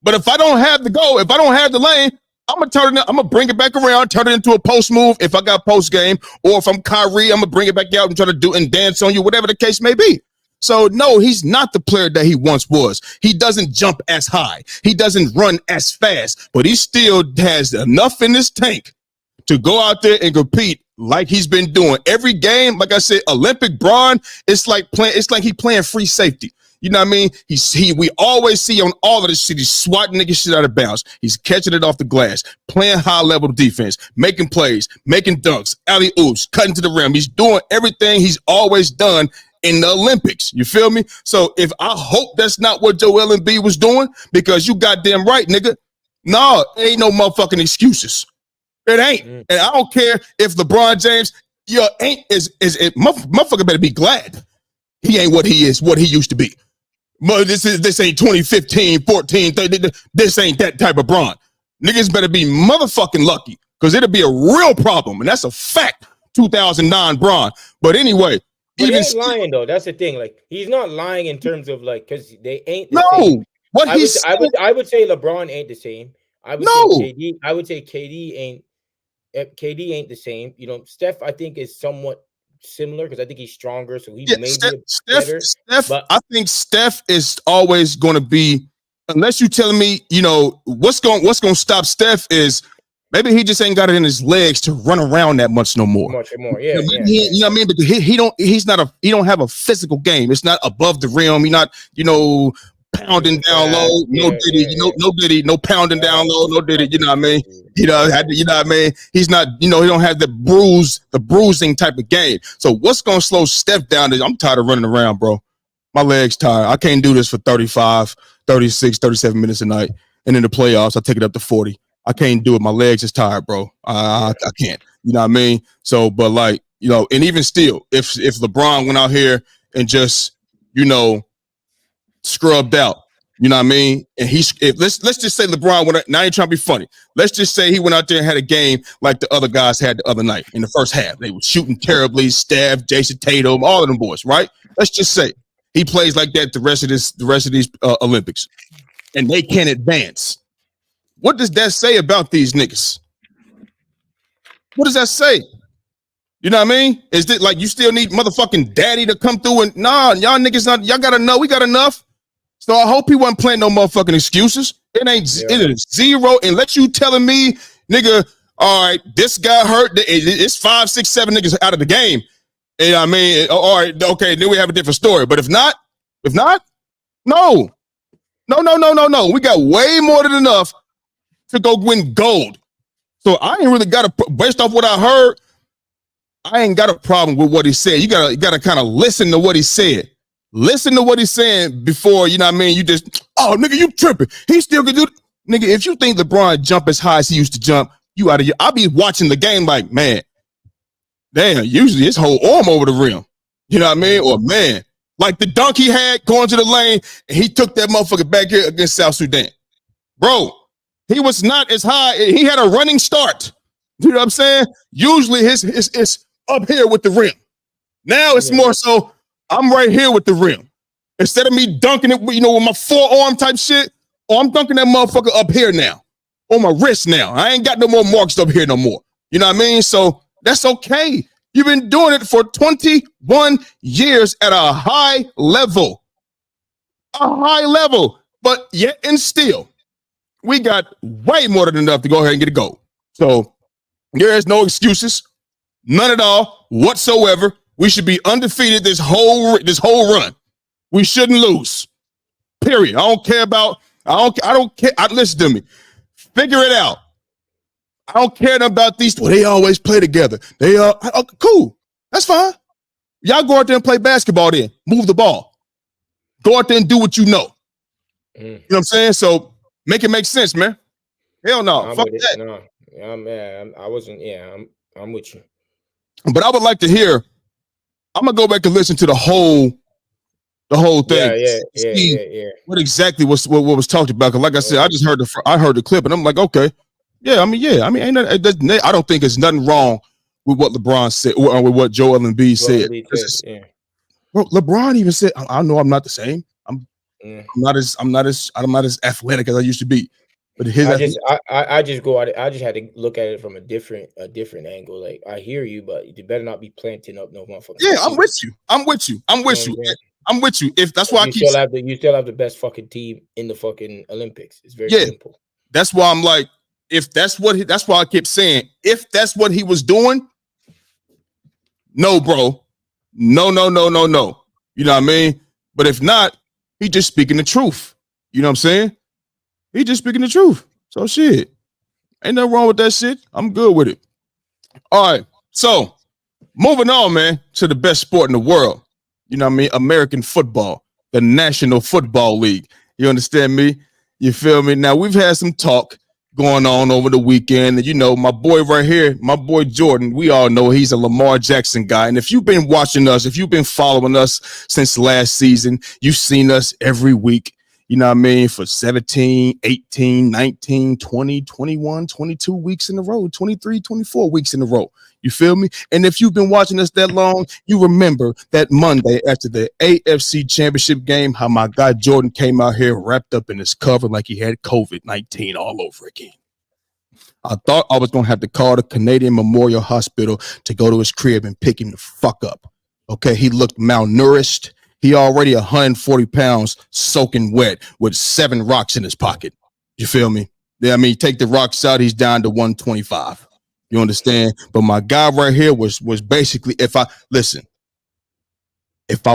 But if I don't have the go, if I don't have the lane, I'm gonna bring it back around, turn it into a post move if I got post game, or if I'm Kyrie, I'm gonna bring it back out and try to do and dance on you, whatever the case may be. So no, he's not the player that he once was. He doesn't jump as high. He doesn't run as fast, but he still has enough in his tank to go out there and compete like he's been doing every game. Like I said, Olympic Bron, it's like he playing free safety. You know what I mean? We always see on all of this shit, he's swatting niggas shit out of bounds. He's catching it off the glass, playing high level defense, making plays, making dunks, alley oops, cutting to the rim. He's doing everything he's always done in the Olympics. You feel me? So if I hope that's not what Joel Embiid was doing, because you goddamn right, nigga. No, ain't no motherfucking excuses. It ain't. And I don't care if LeBron James, motherfucker better be glad he ain't what he used to be. But this ain't 2015, 14, 30, this ain't that type of Bron. Niggas better be motherfucking lucky, because it'll be a real problem, and that's a fact. 2009 Bron. But anyway, but he ain't lying though. That's the thing. Like, he's not lying in terms of like, because they ain't the same. What I would say LeBron ain't the same. I would say KD ain't the same. You know, Steph, I think, is somewhat similar, because I think he's stronger, so he may be better. But I think Steph is always going to be, unless you telling me, you know, what's going to stop Steph is maybe he just ain't got it in his legs to run around that much no more. Yeah. You know what I mean? Because he don't have a physical game. It's not above the rim. He's not, you know, pounding down low. No Diddy, no pounding down low. No Diddy. You know what I mean? You know what I mean? He's not, you know, he don't have the bruising type of game. So what's going to slow Steph down is I'm tired of running around, bro. My legs tired. I can't do this for 35, 36, 37 minutes a night. And in the playoffs, I take it up to 40. I can't do it. My legs is tired, bro. I can't. You know what I mean? So, but like, you know, and even still, if LeBron went out here and just, you know, scrubbed out, you know what I mean? And let's just say LeBron went out, now I ain't trying to be funny. Let's just say he went out there and had a game like the other guys had the other night in the first half. They were shooting terribly, Steph, Jason Tatum, all of them boys, right? Let's just say he plays like that the rest of these Olympics, and they can't advance. What does that say about these niggas? What does that say? You know what I mean? Is it like you still need motherfucking daddy to come through and y'all niggas not, y'all gotta know we got enough. So I hope he wasn't playing no motherfucking excuses. It is zero. And let you telling me, nigga, all right, this guy hurt. It's 5, 6, 7 niggas out of the game. And I mean, all right, okay, then we have a different story. But if not, no. We got way more than enough to go win gold. So I ain't really got based off what I heard, I ain't got a problem with what he said. You gotta kind of listen to what he said. Listen to what he's saying before, you know what I mean? You just, oh, nigga, you tripping. He still can do it. Nigga, if you think LeBron jump as high as he used to jump, you out of your, I'll be watching the game like, man, damn, usually his whole arm over the rim. You know what I mean? Or, man, like the dunk he had going to the lane, and he took that motherfucker back here against South Sudan. Bro, he was not as high. He had a running start. You know what I'm saying? Usually it's up here with the rim. Now it's more so, I'm right here with the rim. Instead of me dunking it, you know, with my forearm type shit, I'm dunking that motherfucker up here now. On my wrist now. I ain't got no more marks up here no more. You know what I mean? So that's okay. You've been doing it for 21 years at a high level. But yet and still, we got way more than enough to go ahead and get a goal. So there is no excuses. None at all whatsoever. We should be undefeated this whole run. We shouldn't lose. Period. I don't care. Listen to me. Figure it out. I don't care about these. Well, they always play together. They are cool. That's fine. Y'all go out there and play basketball then. Move the ball. Go out there and do what you know. You know what I'm saying? So make it make sense, man. Hell no. Fuck that. No. I'm with you. But I would like to hear. I'm gonna go back and listen to the whole thing. Yeah. What exactly was what was talked about? Because like I said, I just heard the clip, and I'm like, okay, I mean, I don't think there's nothing wrong with what LeBron said or with what Joel Embiid said. Bro, LeBron even said, "I know I'm not the same. I'm not as athletic as I used to be." But I just had to look at it from a different angle. Like, I hear you, but you better not be planting up no motherfucker. Yeah, I'm with you. If that's why you still have the best fucking team in the fucking Olympics. It's very simple. That's why I'm like, that's why I kept saying, if that's what he was doing, No, bro. No. You know what I mean? But if not, he just speaking the truth. You know what I'm saying? He just speaking the truth. So shit. Ain't nothing wrong with that shit. I'm good with it. All right. So moving on, man, to the best sport in the world. You know what I mean? American football, the National Football League. You understand me? You feel me? Now, we've had some talk going on over the weekend. And, you know, my boy right here, my boy Jordan, we all know he's a Lamar Jackson guy. And if you've been watching us, if you've been following us since last season, you've seen us every week. You know what I mean? For 17, 18, 19, 20, 21, 22 weeks in a row, 23, 24 weeks in a row. You feel me? And if you've been watching us that long, you remember that Monday after the AFC Championship game, how my guy Jordan came out here wrapped up in his cover like he had COVID-19 all over again. I thought I was going to have to call the Canadian Memorial Hospital to go to his crib and pick him the fuck up. Okay, he looked malnourished. He already 140 pounds soaking wet with 7 rocks in his pocket. You feel me? Yeah, I mean, take the rocks out, he's down to 125. You understand? But my guy right here was basically, if I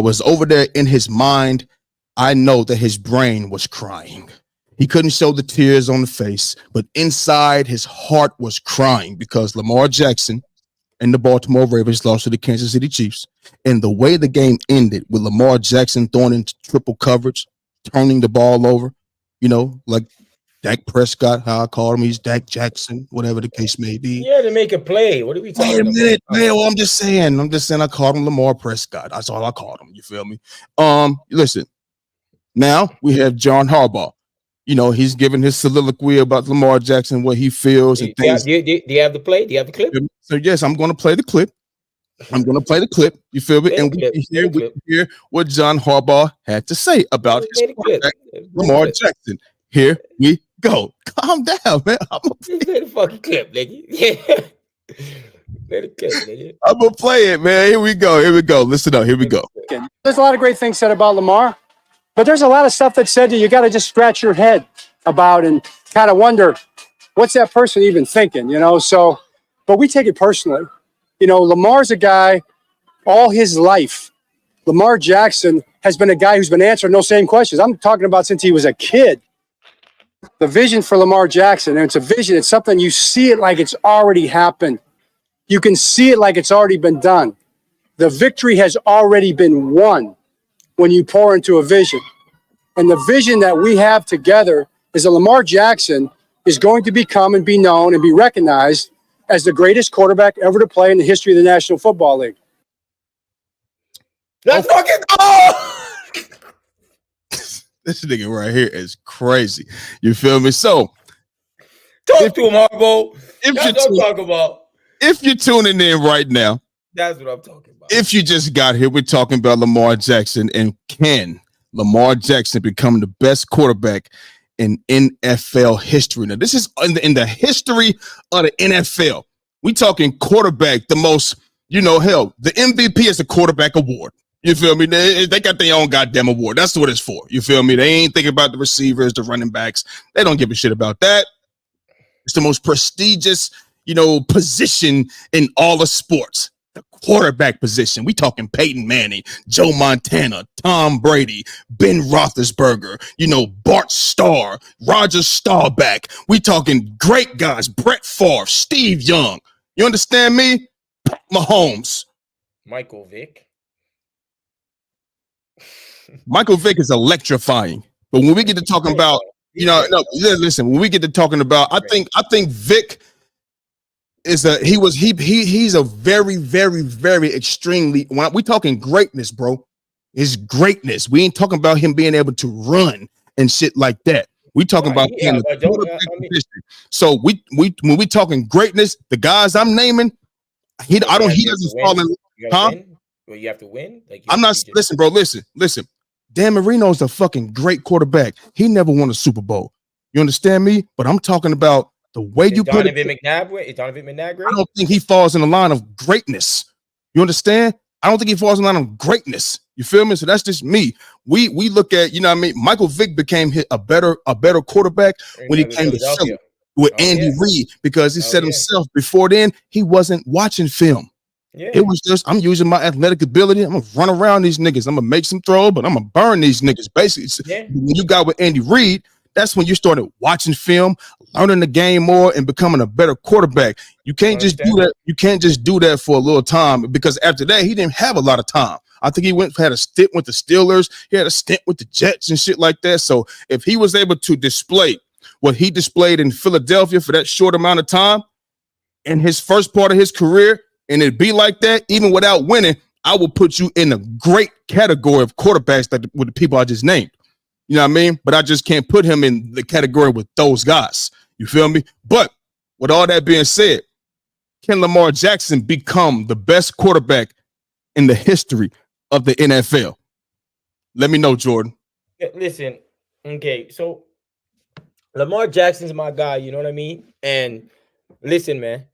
was over there in his mind, I know that his brain was crying. He couldn't show the tears on the face, but inside his heart was crying because Lamar Jackson and the Baltimore Ravens lost to the Kansas City Chiefs. And the way the game ended with Lamar Jackson throwing into triple coverage, turning the ball over, you know, like Dak Prescott, how I called him, he's Dak Jackson, whatever the case may be. Yeah, to make a play. What are we talking about? Wait a minute, man. Well, I'm just saying I called him Lamar Prescott. That's all I called him. You feel me? Listen, now we have John Harbaugh. You know, he's giving his soliloquy about Lamar Jackson, what he feels and things. Do you have the play? Do you have the clip? So, yes, I'm going to play the clip. You feel me? And we can hear what John Harbaugh had to say about his quarterback, Lamar Jackson. Here we go. Calm down, man. Play the fucking clip, nigga. Yeah. Play the clip, nigga. I'm going to play it, man. Here we go. Listen up. Here we go. There's a lot of great things said about Lamar, but there's a lot of stuff that said that you got to just scratch your head about and kind of wonder, what's that person even thinking, you know? So, but we take it personally. You know, Lamar's a guy all his life. Lamar Jackson has been a guy who's been answering those same questions. I'm talking about since he was a kid. The vision for Lamar Jackson, and it's a vision, it's something you see it like it's already happened. You can see it like it's already been done. The victory has already been won when you pour into a vision. And the vision that we have together is that Lamar Jackson is going to become and be known and be recognized as the greatest quarterback ever to play in the history of the National Football League. Let's fucking go! This nigga right here is crazy. You feel me? So, talk to him, Harbaugh. That's what I'm talking about. If you're tuning in right now, that's what I'm talking about. If you just got here, we're talking about Lamar Jackson, and can Lamar Jackson become the best quarterback in NFL history? Now, this is in the history of the NFL. We talking quarterback, the most, you know, hell, the MVP is a quarterback award. You feel me? They got their own goddamn award. That's what it's for. You feel me? They ain't thinking about the receivers, the running backs. They don't give a shit about that. It's the most prestigious, you know, position in all of sports. The quarterback position. We talking Peyton Manning, Joe Montana, Tom Brady, Ben Roethlisberger, you know, Bart Starr, Roger Staubach. We talking great guys. Brett Favre, Steve Young. You understand me? Mahomes. Michael Vick. Michael Vick is electrifying, but when we get to talking about, you know, no, listen. When we get to talking about, I think Vick is he's a very, very, very extremely. When we talking greatness, bro, his greatness. We ain't talking about him being able to run and shit like that. We talking about so when we talking greatness, the guys I'm naming, he doesn't fall in, huh? Well, you have to win. Like I'm not. Listen, bro. Listen. Dan Marino's a fucking great quarterback. He never won a Super Bowl. You understand me? But I'm talking about the way you put it. Is Donovan McNabb great? I don't think he falls in the line of greatness. You understand? I don't think he falls in the line of greatness. You feel me? So that's just me. We look at, you know what I mean? Michael Vick became a better quarterback when he came to Philly with Andy Reid, because he said himself before then he wasn't watching film. Yeah. It was just, I'm using my athletic ability. I'm gonna run around these niggas. I'm gonna make some throw, but I'm gonna burn these niggas. Basically, Yeah. when you got with Andy Reid, that's when you started watching film, learning the game more, and becoming a better quarterback. You can't just do that. You can't just do that for a little time, because after that, he didn't have a lot of time. I think he had a stint with the Steelers. He had a stint with the Jets and shit like that. So if he was able to display what he displayed in Philadelphia for that short amount of time in his first part of his career, and it'd be like that, even without winning, I will put you in a great category of quarterbacks that with the people I just named. You know what I mean? But I just can't put him in the category with those guys. You feel me? But with all that being said, can Lamar Jackson become the best quarterback in the history of the NFL? Let me know, Jordan. Listen, okay, so Lamar Jackson's my guy, you know what I mean? And listen, man,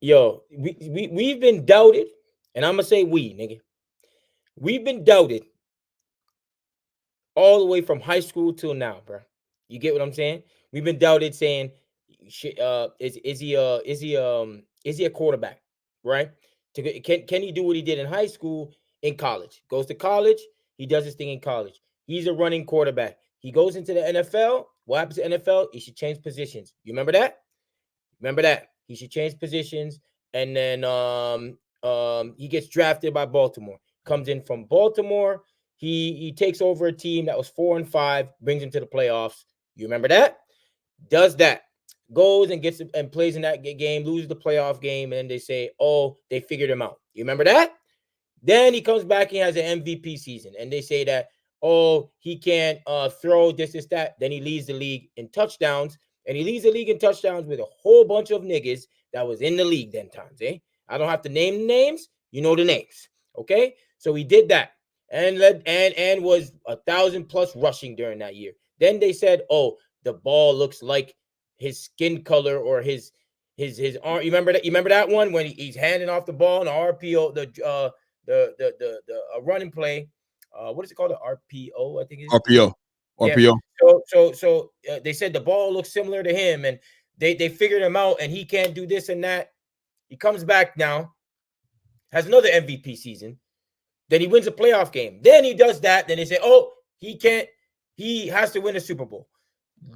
yo, we've been doubted, and I'm gonna say nigga. We've been doubted all the way from high school till now, bro. You get what I'm saying? We've been doubted, saying, is he a quarterback, right? Can he do what he did in high school, in college? Goes to college, he does his thing in college. He's a running quarterback. He goes into the NFL. What happens to NFL? He should change positions. You remember that? Remember that? He should change positions, and then he gets drafted by Baltimore. Comes in from Baltimore. He takes over a team that was 4-5, brings him to the playoffs. You remember that? Does that. Goes and gets and plays in that game, loses the playoff game, and they say, oh, they figured him out. You remember that? Then he comes back and has an MVP season, and they say that, oh, he can't throw this, that. Then he leads the league in touchdowns, and he leads the league in touchdowns with a whole bunch of niggas that was in the league then times, eh? I don't have to name names. You know the names, okay? So he did that, and was 1,000+ rushing during that year. Then they said, oh, the ball looks like his skin color or his arm. You remember that? You remember that one when he's handing off the ball and the RPO, the running play. What is it called? The RPO, I think it is. RPO. Yeah. So they said the ball looks similar to him, and they figured him out, and he can't do this and that. He comes back now, has another MVP season. Then he wins a playoff game. Then he does that. Then they say, oh, he can't. He has to win a Super Bowl.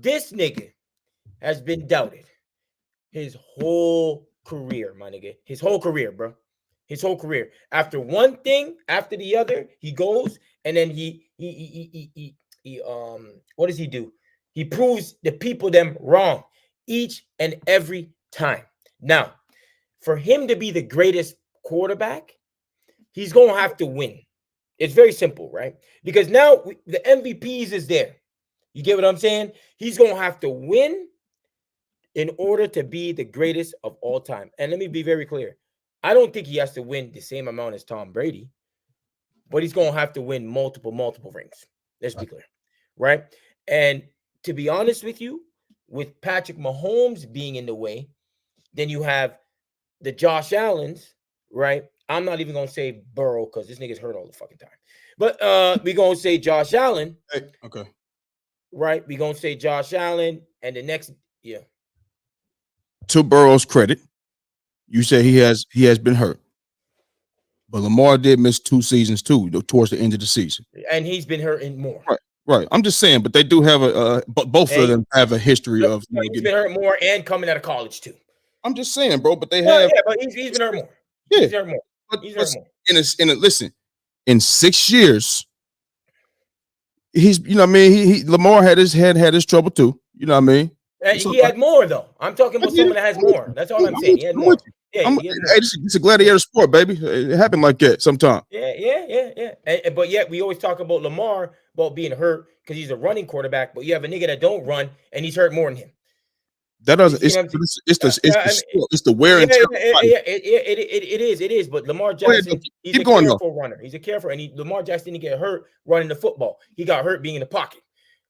This nigga has been doubted his whole career, my nigga. His whole career, bro. His whole career. After one thing, after the other, he goes and then he what does he do? He proves the people them wrong each and every time. Now, for him to be the greatest quarterback, he's going to have to win. It's very simple, right? Because now the MVPs is there. You get what I'm saying? He's going to have to win in order to be the greatest of all time. And let me be very clear. I don't think he has to win the same amount as Tom Brady, but he's going to have to win multiple rings. Let's be clear, right? And to be honest with you, with Patrick Mahomes being in the way, then you have the Josh Allens, right? I'm not even going to say Burrow because this nigga's hurt all the fucking time. But we're going to say Josh Allen. Hey, okay. Right? We're going to say Josh Allen and the next, yeah. To Burrow's credit, you say he has been hurt. But Lamar did miss 2 seasons too, towards the end of the season. And he's been hurting more. Right. I'm just saying, but they do have both of them have a history of. He's been hurt more and coming out of college too. I'm just saying, bro, but they have. Yeah, but he's been hurt more. Yeah. He's hurt more. He's hurt more. Listen, in 6 years, he's, you know what I mean? Lamar had his trouble too. You know what I mean? He had more though. I'm talking about someone that has more. That's all I'm saying. He had more. Yeah, it's a gladiator sport, baby. It happened like that sometimes. Yeah. But yet we always talk about Lamar about being hurt because he's a running quarterback. But you have a nigga that don't run and he's hurt more than him. That doesn't. It's the wear and tear. It is. But Lamar Jackson, he's a careful runner. He's a careful, and Lamar Jackson didn't get hurt running the football. He got hurt being in the pocket.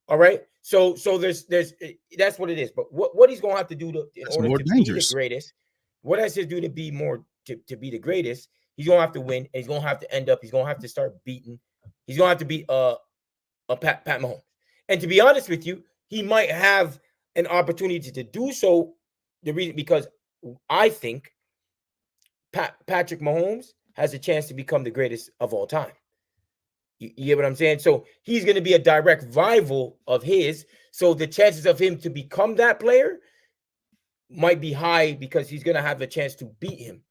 All right. So there's that's what it is. But what he's gonna have to do in order to be the greatest. What has to do to be more to be the greatest? He's gonna have to win, and he's gonna have to end up. He's gonna have to start beating. He's gonna have to beat a Pat Mahomes. And to be honest with you, he might have an opportunity to do so. The reason because I think Patrick Mahomes has a chance to become the greatest of all time. You get what I'm saying? So he's going to be a direct rival of his. So the chances of him to become that player might be high because he's going to have a chance to beat him,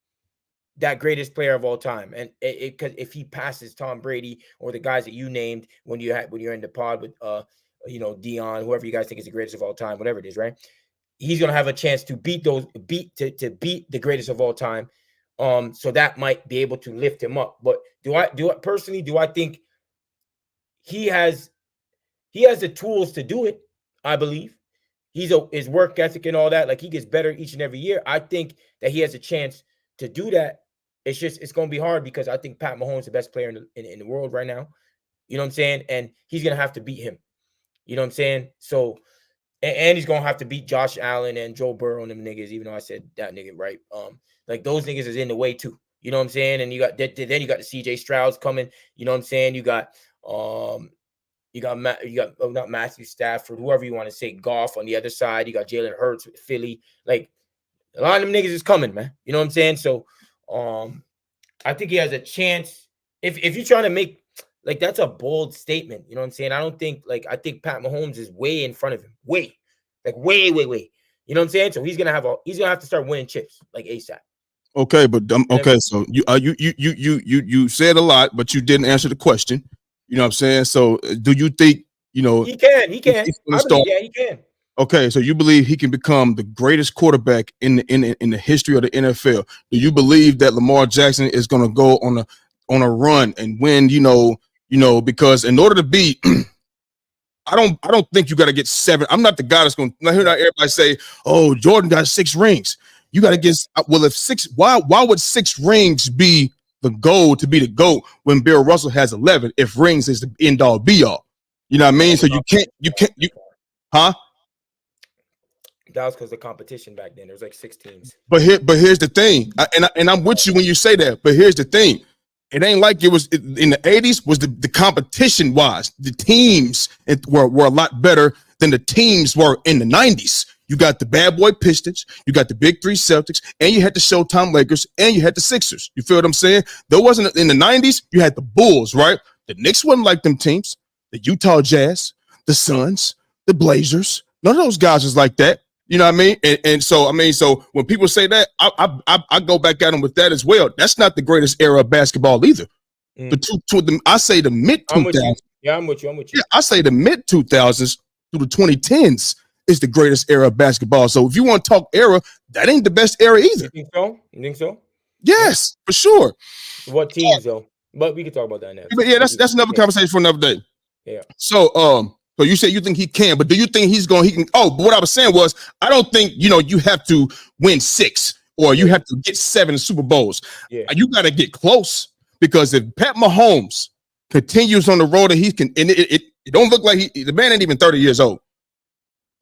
that greatest player of all time. And because if he passes Tom Brady or the guys that you named when you're in the pod with Dion, whoever you guys think is the greatest of all time, whatever it is, right? He's going to have a chance to beat beat the greatest of all time. So that might be able to lift him up. But do I think he has the tools to do it? I believe his work ethic and all that, like he gets better each and every year. I think that he has a chance to do that. It's going to be hard because I think Pat Mahomes is the best player in the world right now. You know what I'm saying? And he's going to have to beat him. You know what I'm saying? So, and he's going to have to beat Josh Allen and Joe Burrow and them niggas, even though I said that nigga, right? Like those niggas is in the way too. You know what I'm saying? And you got the CJ Strouds coming. You know what I'm saying? You got not Matthew Stafford, whoever you want to say, Goff on the other side. You got Jalen Hurts with Philly. Like a lot of them niggas is coming, man. You know what I'm saying? So I think he has a chance. If you're trying to make, like, that's a bold statement. You know what I'm saying? I think Pat Mahomes is way in front of him. Way. You know what I'm saying? So he's gonna have to start winning chips like ASAP. Okay, but okay, so you said a lot, but you didn't answer the question. You know what I'm saying? So do you think, he can? He can. He can. Okay, so you believe he can become the greatest quarterback in the history of the NFL? Do you believe that Lamar Jackson is going to go on a run and win? Because in order to beat, I don't think you got to get 7. I'm not the guy that's going to hear everybody say, "Oh, Jordan got 6 rings." You got to get if 6. Why would 6 rings be the goal to be the GOAT when Bill Russell has 11? If rings is the end all be all, you know what I mean? So you can't, huh? That was because of the competition back then. There was like 6 teams. But here's the thing, and I'm with you when you say that. But here's the thing, it ain't like it was in the 80s. Was the competition wise, the teams were a lot better than the teams were in the 90s. You got the bad boy Pistons, you got the big 3 Celtics, and you had the Showtime Lakers, and you had the Sixers. You feel what I'm saying? There wasn't in the 90s. You had the Bulls, right? The Knicks wasn't like them teams. The Utah Jazz, the Suns, the Blazers. None of those guys was like that. You know what I mean? And so when people say that, I go back at them with that as well. That's not the greatest era of basketball either. I say the mid 2000s. Yeah, I'm with you. Yeah, I say the mid 2000s through the 2010s is the greatest era of basketball. So if you want to talk era, that ain't the best era either. You think so? Yes, for sure. What teams though? But we can talk about that next. But yeah, that's another conversation for another day. Yeah. So you say you think he can, but do you think he can? Oh, but what I was saying was, I don't think you have to win 6 or you have to get 7 Super Bowls. Yeah. You got to get close, because if Pat Mahomes continues on the road that he can, and it don't look like the man ain't even 30 years old.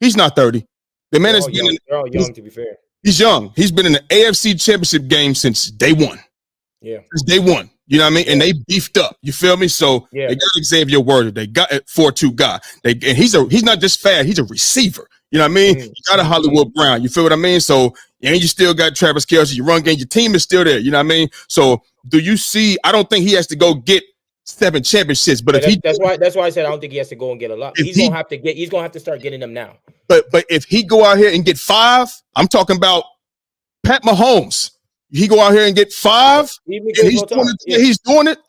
He's not 30. The man they're all young, to be fair. He's young. He's been in the AFC Championship game since day one. Yeah. Since day one. You know what I mean? Yeah. And they beefed up. You feel me? So they got Xavier Worthy. They got a 4-2 guy. And he's not just fast, he's a receiver. You know what I mean? You got a Hollywood Brown. You feel what I mean? So, and you still got Travis Kelce, your run game, your team is still there. You know what I mean? So do you see, I don't think he has to go get 7 championships, but that's why I said I don't think he has to go and get a lot. He's gonna have to start getting them now. But if he go out here and get 5, I'm talking about Pat Mahomes. He go out here and get 5. He's doing it.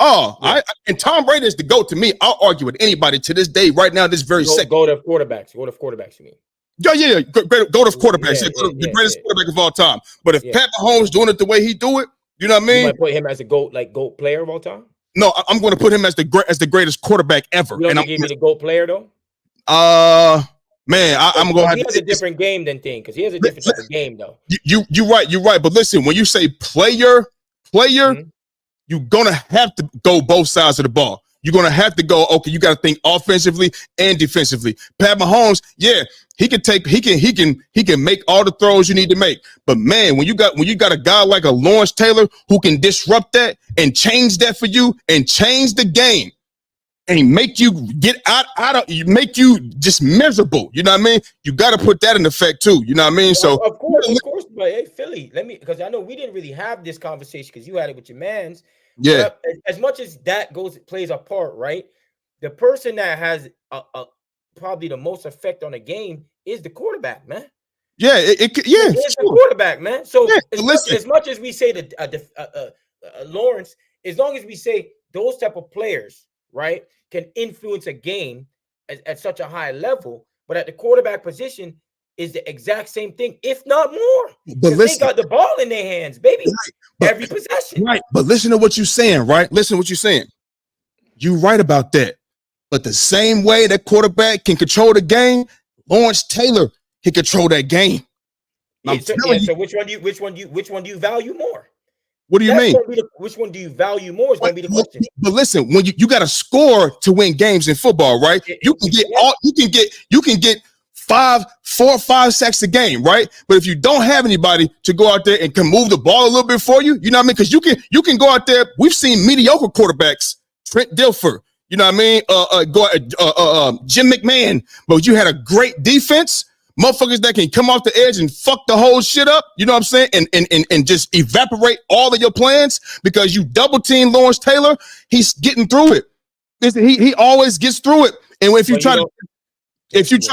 And Tom Brady is the GOAT to me. I'll argue with anybody to this day, right now, this very second. Go to quarterbacks. You mean? Yeah. Go to quarterbacks. The greatest quarterback of all time. But if Pat Mahomes doing it the way he do it, you know what I mean? You might put him as a GOAT player of all time. No, I'm going to put him as the greatest quarterback ever. You don't give me the GOAT player though. Man, I'm going to have. He has a different game than Thing, because he has a different type of game though. You're right. But listen, when you say player, you're gonna have to go both sides of the ball. You're gonna have to go. Okay, you got to think offensively and defensively. Pat Mahomes, he can make all the throws you need to make. But man, when you got a guy like a Lawrence Taylor who can disrupt that and change that for you and change the game and make you get make you just miserable. You know what I mean? You got to put that in effect too. You know what I mean? So of course. But hey, Philly, because I know we didn't really have this conversation because you had it with your mans. Yeah. But as much as that plays a part, right? The person that has probably the most effect on the game is the quarterback, man. Yeah, It's the quarterback, man. So yeah, as much as we say that Lawrence, as long as we say those type of players, right, can influence a game at such a high level, but at the quarterback position is the exact same thing, if not more. Because they got the ball in their hands, baby. Right, every possession. Right. But listen to what you're saying, right? Listen to what you're saying. You're right about that. But the same way that quarterback can control the game, Lawrence Taylor can control that game. So which one do you value more? What do you mean? Which one do you value more is going to be the question. But listen, when you got to score to win games in football, right? You can get 4 or 5 sacks a game, right? But if you don't have anybody to go out there and can move the ball a little bit for you, you know what I mean? Because you can go out there. We've seen mediocre quarterbacks, Trent Dilfer, you know what I mean? Jim McMahon, but you had a great defense. Motherfuckers that can come off the edge and fuck the whole shit up, you know what I'm saying? And just evaporate all of your plans because you double team Lawrence Taylor. He's getting through it. He always gets through it. And if you try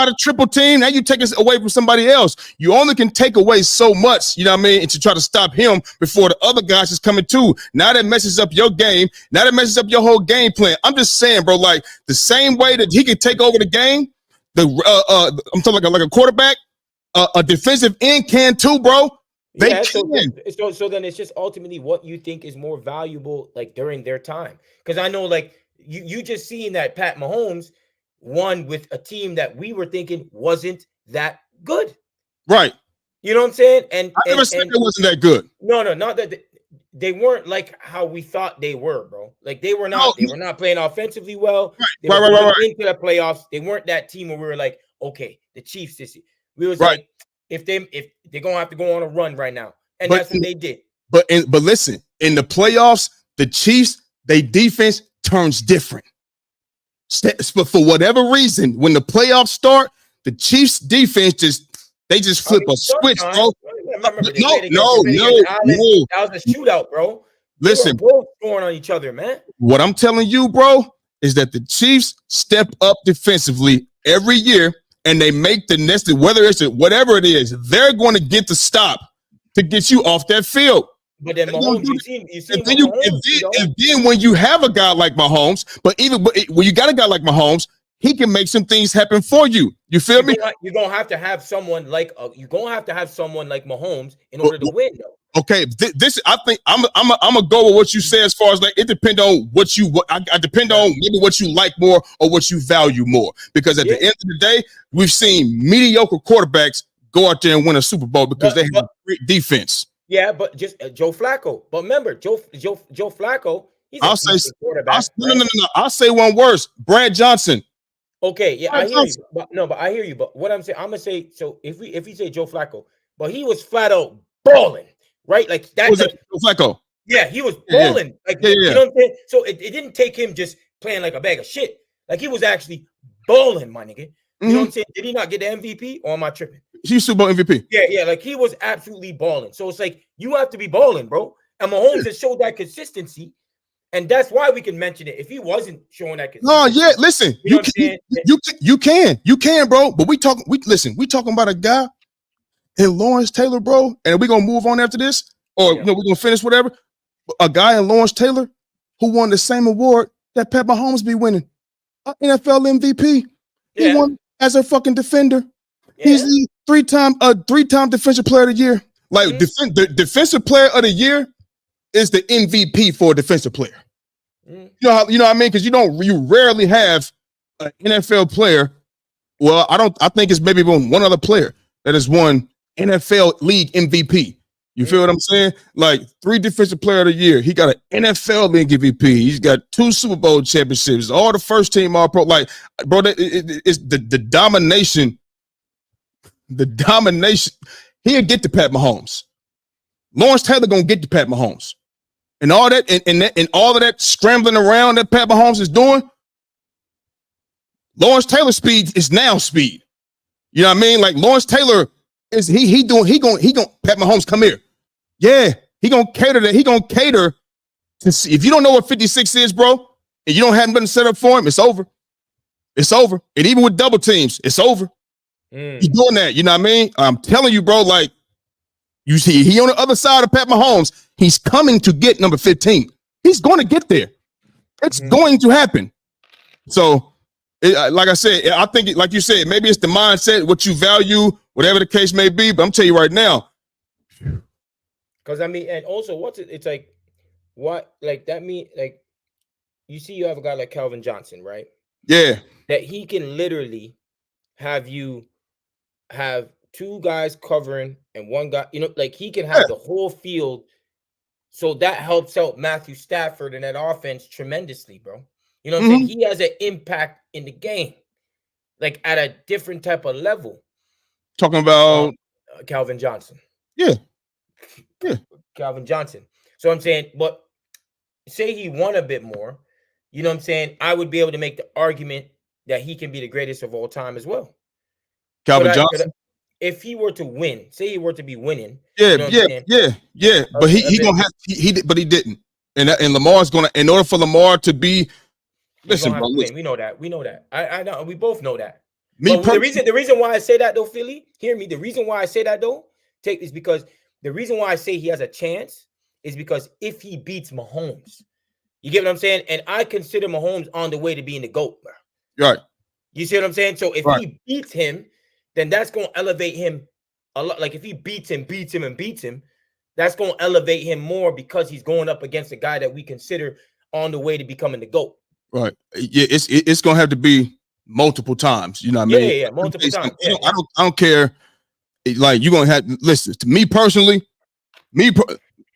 to triple team, now you take us away from somebody else. You only can take away so much, you know what I mean, and to try to stop him before the other guys is coming too. Now that messes up your game. Now that messes up your whole game plan. I'm just saying, bro, like the same way that he can take over the game, I'm talking like a quarterback, a defensive end can too, bro. They can. So then it's just ultimately what you think is more valuable, like during their time. Because I know, like you just seen that Pat Mahomes won with a team that we were thinking wasn't that good, right? You know what I'm saying? And I never said it wasn't that good. No, not that they weren't like how we thought they were, bro. Like they were not. They were not playing offensively well. Right. Into the playoffs, they weren't that team where we were like, okay, the Chiefs this year. We was like, if they're gonna have to go on a run right now, and that's what they did. But listen, in the playoffs, the Chiefs, they defense turns different. But for whatever reason, when the playoffs start, the Chiefs defense just flip a switch, bro. No. That was a shootout, bro. Listen, both scoring on each other, man. What I'm telling you, bro, is that the Chiefs step up defensively every year, and they make the next, whether it's whatever it is, they're going to get the stop to get you off that field. But then Mahomes, you seen and then when you have a guy like Mahomes, but when you got a guy like Mahomes, he can make some things happen for you. You feel me? You're gonna have to have someone like Mahomes in order to win, though. Okay, this I think I'm gonna go with what you say as far as like it depends on I depend on maybe what you like more or what you value more, because at the end of the day, we've seen mediocre quarterbacks go out there and win a Super Bowl because they have great defense. Yeah, but just Joe Flacco. But remember, Joe Flacco. I'll say quarterback. No. I'll say one worse. Brad Johnson. Okay, yeah, I hear you. But I hear you. But what I'm saying, I'm gonna say, so if we say Joe Flacco, but he was flat out balling, right? Like that. Was it Joe Flacco? Yeah, he was balling. You know what I'm saying? So it didn't take him just playing like a bag of shit. Like he was actually balling, my nigga. You know what I'm saying? Did he not get the MVP, or am I tripping? He's Super Bowl MVP. Yeah, like he was absolutely balling. So it's like you have to be balling, bro. And Mahomes has showed that consistency, and that's why we can mention it. If he wasn't showing that consistency, listen, you can, bro. But we talking about a guy in Lawrence Taylor, bro, and we're gonna move on after this, or we're gonna finish whatever. A guy in Lawrence Taylor who won the same award that Pat Mahomes be winning, NFL MVP. He won as a fucking defender. He's the three-time defensive player of the year. Like the defensive player of the year is the MVP for a defensive player. You know what I mean? Because you rarely have an NFL player. Well, I think it's maybe one other player that has won NFL league MVP. You feel what I'm saying? Like 3 defensive player of the year. He got an NFL league MVP. He's got 2 Super Bowl championships, all the first team all pro. Like, bro, it's the domination. The domination. He'll get to Pat Mahomes. Lawrence Taylor gonna get to Pat Mahomes. And all that and all of that scrambling around that Pat Mahomes is doing. Lawrence Taylor's speed is now speed. You know what I mean? Like Lawrence Taylor is he going Pat Mahomes, come here. Yeah, he gonna cater that. He gonna cater to see. If you don't know what 56 is, bro, and you don't have nothing set up for him, it's over. It's over. And even with double teams, it's over. He's doing that. You know what I mean? I'm telling you, bro, like, you see, he on the other side of Pat Mahomes. He's coming to get number 15. He's going to get there. It's going to happen. So, like I said, I think, like you said, maybe it's the mindset, what you value, whatever the case may be. But I'm telling you right now. Because, I mean, and also, it's like, what, like, that mean, like, you see, you have a guy like Calvin Johnson, right? Yeah. That he can literally have you have two guys covering and one guy, you know, like he can have the whole field. So that helps out Matthew Stafford and that offense tremendously, bro. You know what I'm saying? He has an impact in the game, like at a different type of level. Talking about Calvin Johnson. Yeah. Calvin Johnson. So I'm saying, but say he won a bit more, you know what I'm saying? I would be able to make the argument that he can be the greatest of all time as well. Calvin Johnson. If he were to win, say he were to be winning. Yeah, you know yeah. But he gonna have but he didn't. And Lamar's gonna, in order for Lamar to be, listen, bro. We know that. I know. We both know that. The reason why I say that though, Philly, hear me. The reason why I say that though, is because the reason why I say he has a chance is because if he beats Mahomes, you get what I'm saying? And I consider Mahomes on the way to being the GOAT, bro. Right. You see what I'm saying? So if he beats him, then that's going to elevate him a lot. Like if he beats him, that's going to elevate him more because he's going up against a guy that we consider on the way to becoming the GOAT. Right. Yeah, it's going to have to be multiple times. You know what I mean? Yeah, multiple times. I don't care. Like, you're going to have, listen, to me personally,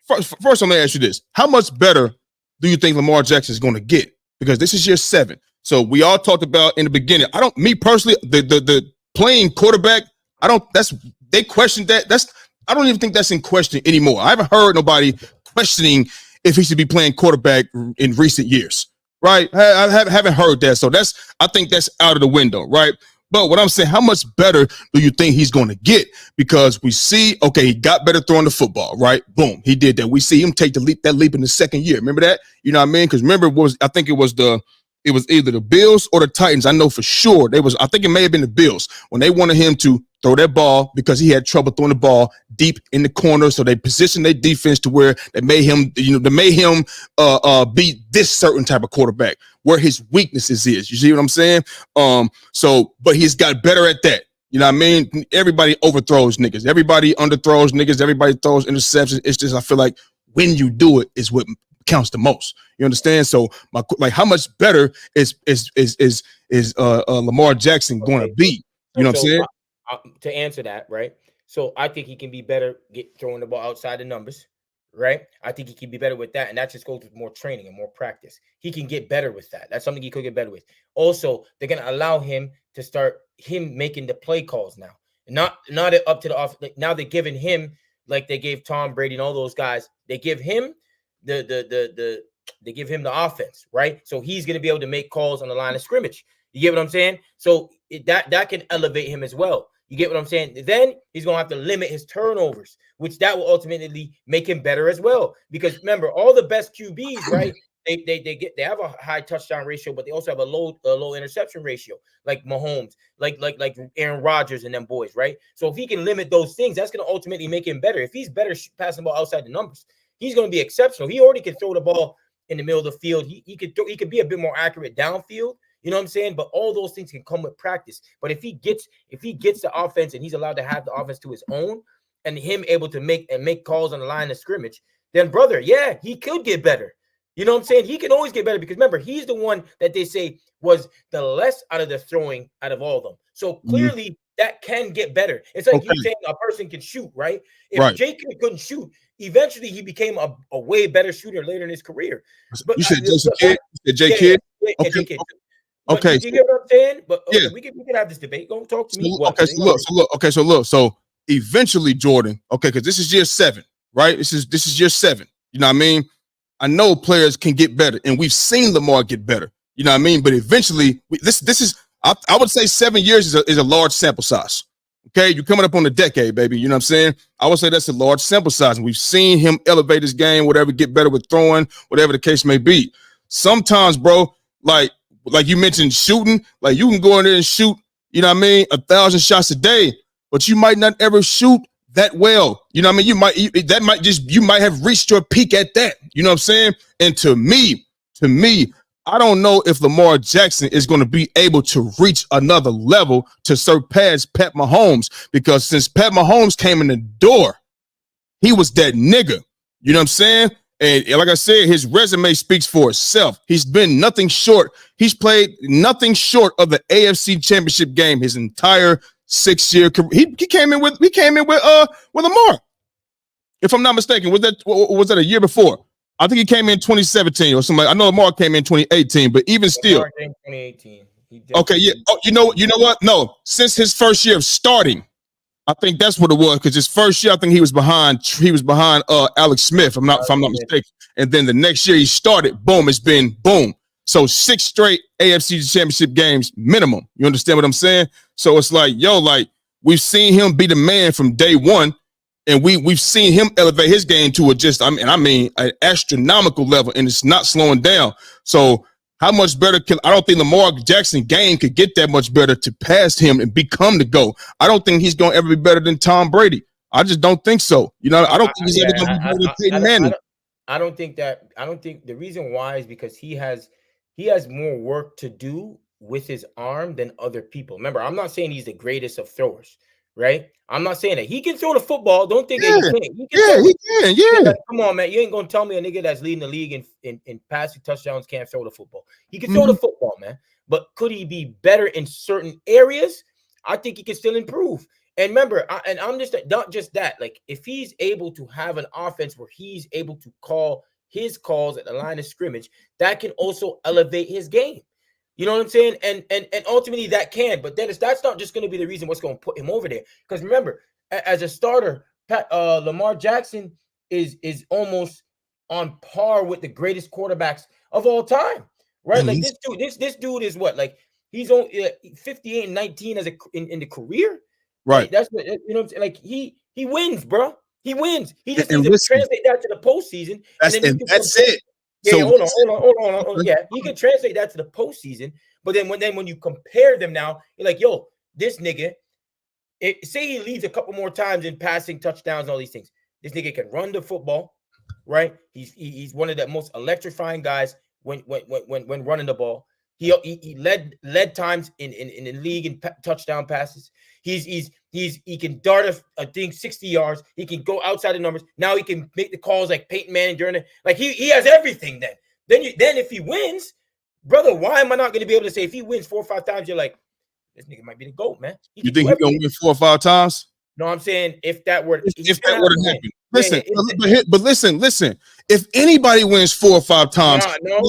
first I'm going to ask you this. How much better do you think Lamar Jackson is going to get? Because this is year 7. So we all talked about in the beginning. Me personally, the playing quarterback, they questioned that. I don't even think that's in question anymore. I haven't heard nobody questioning if he should be playing quarterback in recent years, right? I haven't heard that. So I think that's out of the window, right? But what I'm saying, how much better do you think he's going to get? Because we see, okay, he got better throwing the football, right? Boom, he did that. We see him take that leap in the second year. Remember that? You know what I mean? Because remember, I think it was either the Bills or the Titans. I know for sure I think it may have been the Bills when they wanted him to throw that ball because he had trouble throwing the ball deep in the corner. So they positioned their defense to where they made him beat this certain type of quarterback where his weaknesses is. You see what I'm saying? But he's got better at that. You know what I mean? Everybody overthrows niggas. Everybody underthrows niggas. Everybody throws interceptions. It's just, I feel like when you do it is what counts the most. You understand? So how much better is Lamar Jackson going to be? You know what I'm saying? To answer that, right? So I think he can be better throwing the ball outside the numbers, right? I think he can be better with that, and that just goes with more training and more practice. He can get better with that. That's something he could get better with. Also, they're gonna allow him to start making the play calls now, not up to the off. Like now they're giving him, like they gave Tom Brady and all those guys. They give him they give him the offense, right? So he's gonna be able to make calls on the line of scrimmage. You get what I'm saying? So that can elevate him as well. You get what I'm saying? Then he's going to have to limit his turnovers, which that will ultimately make him better as well. Because remember, all the best QBs, right? They have a high touchdown ratio, but they also have a low interception ratio, like Mahomes, like Aaron Rodgers and them boys, right? So if he can limit those things, that's going to ultimately make him better. If he's better passing the ball outside the numbers, he's going to be exceptional. He already can throw the ball in the middle of the field. He could be a bit more accurate downfield. You know what I'm saying? But all those things can come with practice. But if he gets the offense and he's allowed to have the offense to his own and him able to make calls on the line of scrimmage, then brother, yeah, he could get better. You know what I'm saying? He can always get better because remember, he's the one that they say was the less out of the throwing out of all of them. So clearly that can get better. It's like you saying a person can shoot, right? If Jake couldn't shoot, eventually he became a way better shooter later in his career. But you said Jason Kidd? You said Jay Kidd? Yeah, Jay Kidd. Okay, you hear what I'm saying? But yeah, we can have this debate. Don't talk to me. So eventually, Jordan. Okay, because this is year 7, right? This is year 7. You know what I mean? I know players can get better, and we've seen Lamar get better. You know what I mean? But eventually, this is I would say 7 years is a large sample size. Okay, you're coming up on the decade, baby. You know what I'm saying? I would say that's a large sample size. And we've seen him elevate his game, whatever, get better with throwing, whatever the case may be. Sometimes, bro, like you mentioned shooting, like you can go in there and shoot, you know what I mean, 1,000 shots a day, but you might not ever shoot that well. You know what I mean? You might have reached your peak at that. You know what I'm saying? And to me, I don't know if Lamar Jackson is going to be able to reach another level to surpass Pat Mahomes, because since Pat Mahomes came in the door, he was that nigga. You know what I'm saying? And like I said, his resume speaks for itself. He's been nothing short. He's played nothing short of the AFC Championship game his entire 6-year career. He came in with Lamar, if I'm not mistaken. Was that a year before? I think he came in 2017 or something. I know Lamar came in 2018, but even still, 2018. Okay, yeah. Oh, you know what? No, since his first year of starting, I think that's what it was. Because his first year, I think he was behind Alex Smith. If I'm not mistaken. And then the next year he started. Boom, it's been boom. So 6 straight AFC Championship games minimum. You understand what I'm saying? So it's like, we've seen him be the man from day one. And we've seen him elevate his game to an astronomical level, and it's not slowing down. So how much better I don't think Lamar Jackson game could get that much better to pass him and become the GOAT. I don't think he's going to ever be better than Tom Brady. I just don't think so. You know, I don't think he's ever going to be better than Peyton Manning. I don't think the reason why is because he has more work to do with his arm than other people. Remember, I'm not saying he's the greatest of throwers. Right? I'm not saying that he can throw the football. Don't think that he can't. He can. Yeah. Come on, man. You ain't gonna tell me a nigga that's leading the league in passing touchdowns can't throw the football. He can throw the football, man. But could he be better in certain areas? I think he can still improve. And remember, I'm just not just that. Like, if he's able to have an offense where he's able to call his calls at the line of scrimmage, that can also elevate his game. You know what I'm saying? And ultimately that can, but Dennis, that's not just going to be the reason what's going to put him over there. Because remember, as a starter, Lamar Jackson is almost on par with the greatest quarterbacks of all time, right? Like this dude is what? Like he's only 58-19 as in the career, right? Like, that's what, you know what I'm saying? Like he wins, bro. He wins. He just needs to translate that to the postseason. That's it. Yeah, so, hold on. Yeah, you can translate that to the postseason, but then when you compare them now, you're like, yo, this nigga, say he leads a couple more times in passing touchdowns and all these things. This nigga can run the football, right? He's one of the most electrifying guys when running the ball. He led times in the league in touchdown passes. He can dart a thing 60 yards. He can go outside the numbers. Now he can make the calls like Peyton Manning during it. Like he has everything. Then if he wins, brother, why am I not going to be able to say if he wins 4 or 5 times? You're like, this nigga might be the GOAT, man. You think he's going to win 4 or 5 times? No, I'm saying if that were to happen. Listen, but listen. If anybody wins 4 or 5 times, no.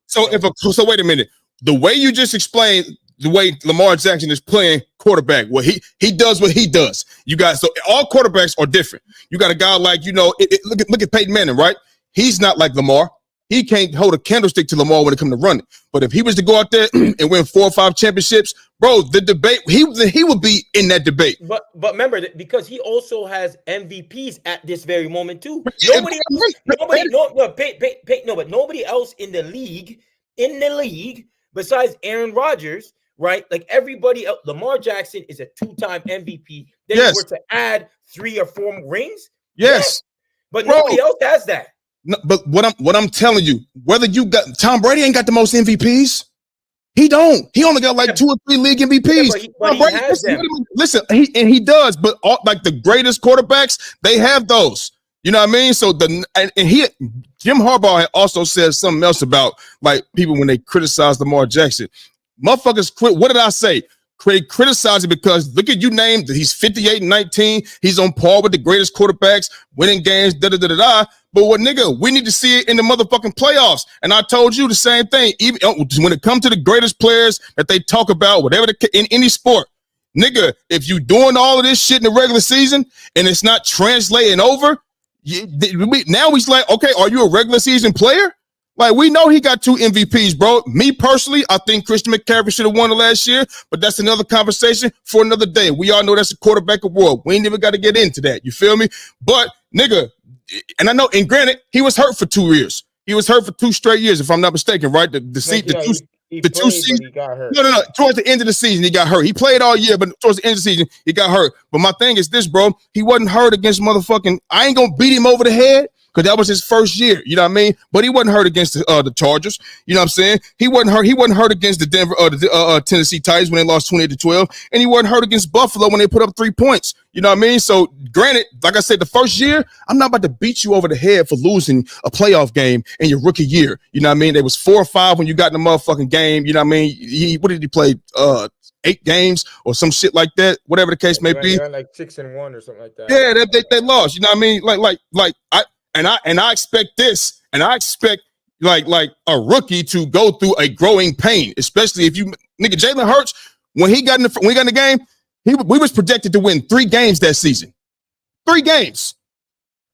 So wait a minute. The way you just explained the way Lamar Jackson is playing quarterback, well, he does what he does. You guys, so all quarterbacks are different. You got a guy like, look at Peyton Manning, right? He's not like Lamar. He can't hold a candlestick to Lamar when it comes to running. But if he was to go out there and win 4 or 5 championships, bro, the debate, he would be in that debate. But remember, because he also has MVPs at this very moment too. Nobody else in the league besides Aaron Rodgers, right? Like everybody else, Lamar Jackson is a 2-time MVP. Then you were to add 3 or 4 rings. Yes. But nobody else has that. No, but what I'm telling you, whether you got Tom Brady ain't got the most MVPs. He don't. He only got like 2 or 3 league MVPs. Yeah, but he has them. Listen, he does. But all, like the greatest quarterbacks, they have those. You know what I mean? So Jim Harbaugh had also said something else about like people when they criticize Lamar Jackson. Motherfuckers quit. What did I say? Criticize it because look at you named. He's 58-19. He's on par with the greatest quarterbacks, winning games. But what nigga? We need to see it in the motherfucking playoffs. And I told you the same thing. Even when it comes to the greatest players that they talk about, whatever in any sport, nigga, if you doing all of this shit in the regular season and it's not translating over, now he's like, okay, are you a regular season player? Like, we know he got 2 MVPs, bro. Me personally, I think Christian McCaffrey should have won it last year, but that's another conversation for another day. We all know that's a quarterback award. We ain't even got to get into that. You feel me? But, nigga, and I know, and granted, he was hurt for 2 years. He was hurt for 2 straight years, if I'm not mistaken, right? The 2 seasons. He got hurt. No. Towards the end of the season, he got hurt. He played all year, but towards the end of the season, he got hurt. But my thing is this, bro. He wasn't hurt against motherfucking. I ain't gonna beat him over the head because that was his first year. You know what I mean? But he wasn't hurt against the Chargers. You know what I'm saying? He wasn't hurt. He wasn't hurt against the Denver, Tennessee Titans when they lost 28-12, and he wasn't hurt against Buffalo when they put up 3 points. You know what I mean? So, granted, like I said, the first year, I'm not about to beat you over the head for losing a playoff game in your rookie year. You know what I mean? There was 4 or 5 when you got in the motherfucking game. You know what I mean? What did he play? 8 games or some shit like that. Whatever the case may be. Like 6-1 or something like that. Yeah, they lost. You know what I mean? I expect this, and I expect like a rookie to go through a growing pain, especially if you nigga Jalen Hurts when we got in the game. We was projected to win 3 games that season. 3 games.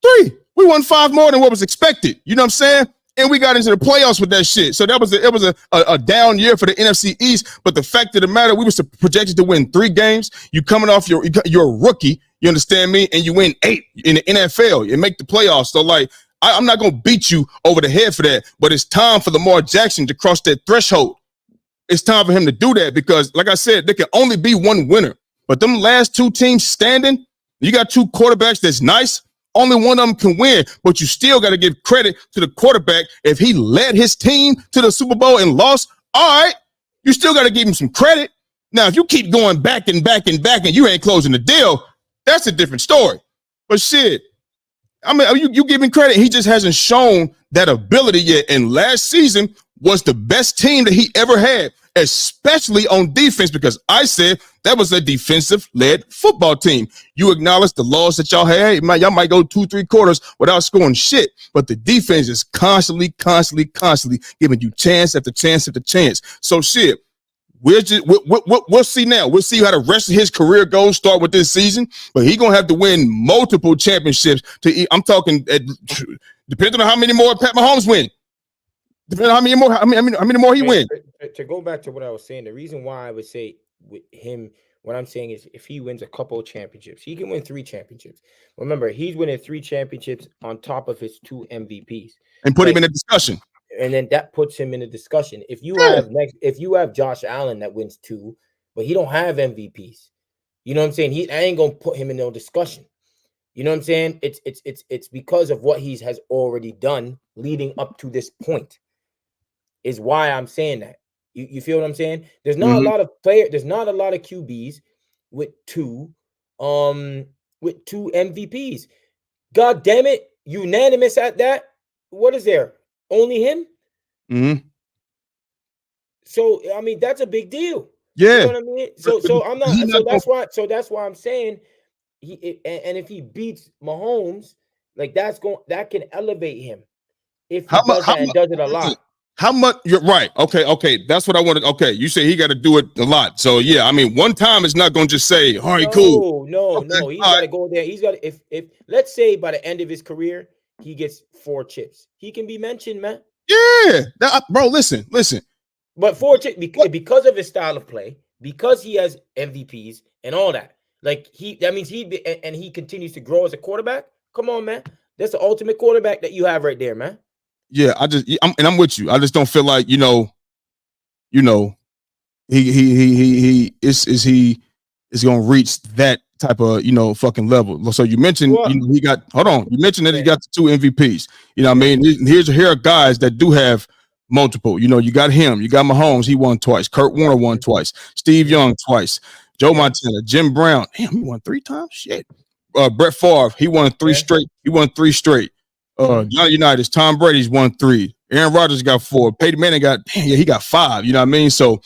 3. We won 5 more than what was expected. You know what I'm saying? And we got into the playoffs with that shit. So it was a down year for the NFC East. But the fact of the matter, we was projected to win 3 games. You coming off you're a rookie. You understand me? And you win 8 in the NFL and make the playoffs. So like, I'm not gonna beat you over the head for that. But it's time for Lamar Jackson to cross that threshold. It's time for him to do that because, like I said, there can only be one winner. But them last 2 teams standing, you got 2 quarterbacks that's nice. Only one of them can win, but you still got to give credit to the quarterback. If he led his team to the Super Bowl and lost, all right, you still got to give him some credit. Now, if you keep going back and you ain't closing the deal, that's a different story. But shit, I mean, you giving credit. He just hasn't shown that ability yet. And last season was the best team that he ever had, especially on defense, because I said that was a defensive-led football team. You acknowledge the loss that y'all had. Y'all might go 2-3 quarters without scoring shit, but the defense is constantly giving you chance after chance after chance. So shit, we'll see now. We'll see how the rest of his career goes. Start with this season, but he's gonna have to win multiple championships. I'm talking, depending on how many more Pat Mahomes win. Depending on how many more he win. To go back to what I was saying, the reason why I would say with him, what I'm saying is if he wins a couple of championships, he can win 3 championships. Remember, he's winning 3 championships on top of his 2 MVPs. And put him in a discussion. And then that puts him in a discussion. If you have Josh Allen that wins 2, but he don't have MVPs, you know what I'm saying? I ain't gonna put him in no discussion. You know what I'm saying? It's because of what he has already done leading up to this point. Is why I'm saying that. You feel what I'm saying? There's not a lot of there's not a lot of QBs with 2 MVPs. God damn it, unanimous at that. What is there? Only him? Mm-hmm. So I mean, that's a big deal. Yeah. You know what I mean? So I'm not that's why I'm saying and if he beats Mahomes, like that can elevate him if he does it a lot. How much? You're right. Okay. That's what I wanted. Okay, you say he got to do it a lot. So yeah, I mean, one time is not going to just say, "All right, cool." No. He's got to go there. He's got to. If let's say by the end of his career he gets 4 chips, he can be mentioned, man. Yeah, bro. Listen. But 4 chips because of his style of play, because he has MVPs and all that. Like that means he continues to grow as a quarterback. Come on, man. That's the ultimate quarterback that you have right there, man. Yeah, I'm with you. I just don't feel like he is gonna reach that type of fucking level. So you mentioned he got you mentioned that he got the 2 MVPs. You know what I mean? Here are guys that do have multiple. You got him, you got Mahomes, he won twice. Kurt Warner won twice. Steve Young twice. Joe Montana, Jim Brown. Damn, he won 3 times. Shit. Brett Favre, he won 3 straight. He won 3 straight. United, Tom Brady's won 3. Aaron Rodgers got 4. Peyton Manning he got 5. You know what I mean? So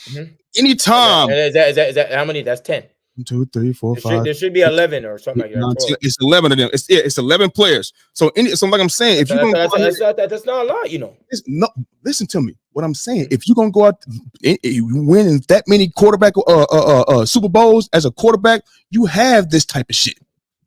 anytime is that how many? That's 10. 1, 2, 3, 4, 5. There should be 11 or something like that. It's 11 of them. It's 11 players. So like I'm saying, if you're that's not a lot, Listen to me. What I'm saying, if you're gonna go out winning that many quarterback Super Bowls as a quarterback, you have this type of shit.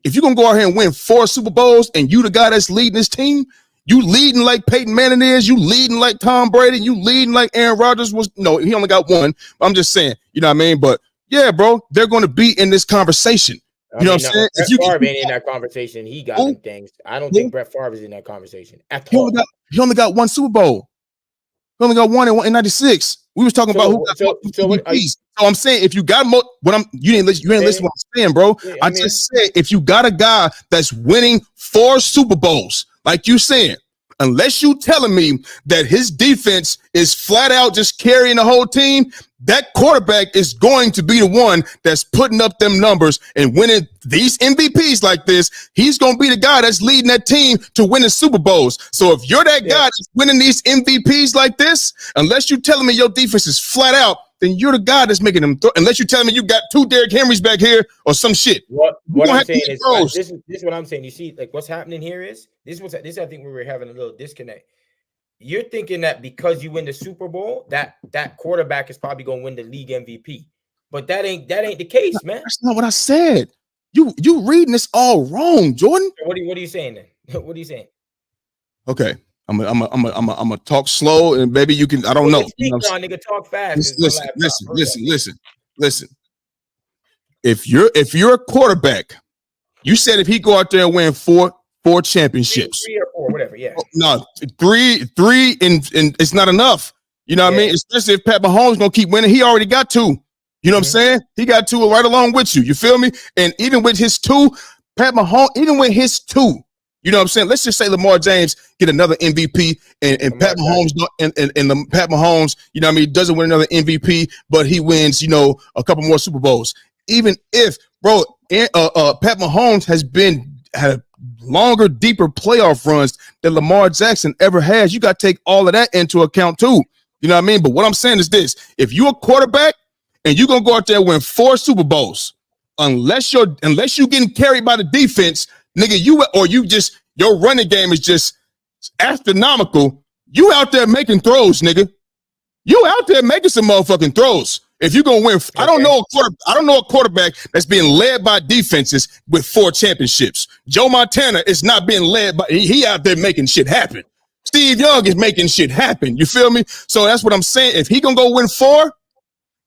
If you're gonna go out here and win 4 Super Bowls and you the guy that's leading this team, You leading like Peyton Manning is. You leading like Tom Brady. You leading like Aaron Rodgers was. No, he only got one. I'm just saying. You know what I mean? But yeah, bro, they're going to be in this conversation. You know what I'm saying? Brett Favre ain't in that conversation. He got them things. I don't think Brett Favre is in that conversation at all. He only got one Super Bowl. He only got one in '96. We was talking about who got MVPs. So I'm saying if you got you didn't listen what I'm saying, bro. Yeah, I just said if you got a guy that's winning 4 Super Bowls, like you saying, unless you telling me that his defense is flat out just carrying the whole team, that quarterback is going to be the one that's putting up them numbers and winning these MVPs like this. He's going to be the guy that's leading that team to winning Super Bowls. So if you're that guy that's winning these MVPs like this, unless you're telling me your defense is flat out, then you're the guy that's making them unless you're telling me you got 2 Derrick Henrys back here or some shit. What I'm saying is this is what I'm saying. You see, like what's happening here is this I think we were having a little disconnect. You're thinking that because you win the Super Bowl, that quarterback is probably gonna win the league MVP. But that ain't the case, man. That's not what I said. You reading this all wrong, Jordan. What are you saying then? What are you saying? Okay. I'm gonna talk slow and baby you can I don't know. You know nigga, talk fast. Listen. If you're a quarterback, you said if he go out there and win four championships. 3 or 4, whatever, yeah. No, three and it's not enough. You know what I mean? Especially if Pat Mahomes gonna keep winning. He already got 2. You know what I'm saying? He got 2 right along with you. You feel me? And even with his 2, Pat Mahomes, even with his 2, you know what I'm saying? Let's just say Lamar James get another MVP and Pat Mahomes and Pat Mahomes, you know what I mean, doesn't win another MVP, but he wins, you know, a couple more Super Bowls. Even if, bro, Pat Mahomes had longer, deeper playoff runs than Lamar Jackson ever has. You got to take all of that into account too. You know what I mean? But what I'm saying is this: if you're a quarterback and you're gonna go out there and win 4 Super Bowls, unless you're getting carried by the defense, nigga, your running game is just astronomical. You out there making throws, nigga. You out there making some motherfucking throws. If you're gonna win, okay. I don't know a quarterback that's being led by defenses with 4 championships. Joe Montana is not being led by he out there making shit happen. Steve Young is making shit happen. You feel me? So that's what I'm saying. If he gonna go win 4,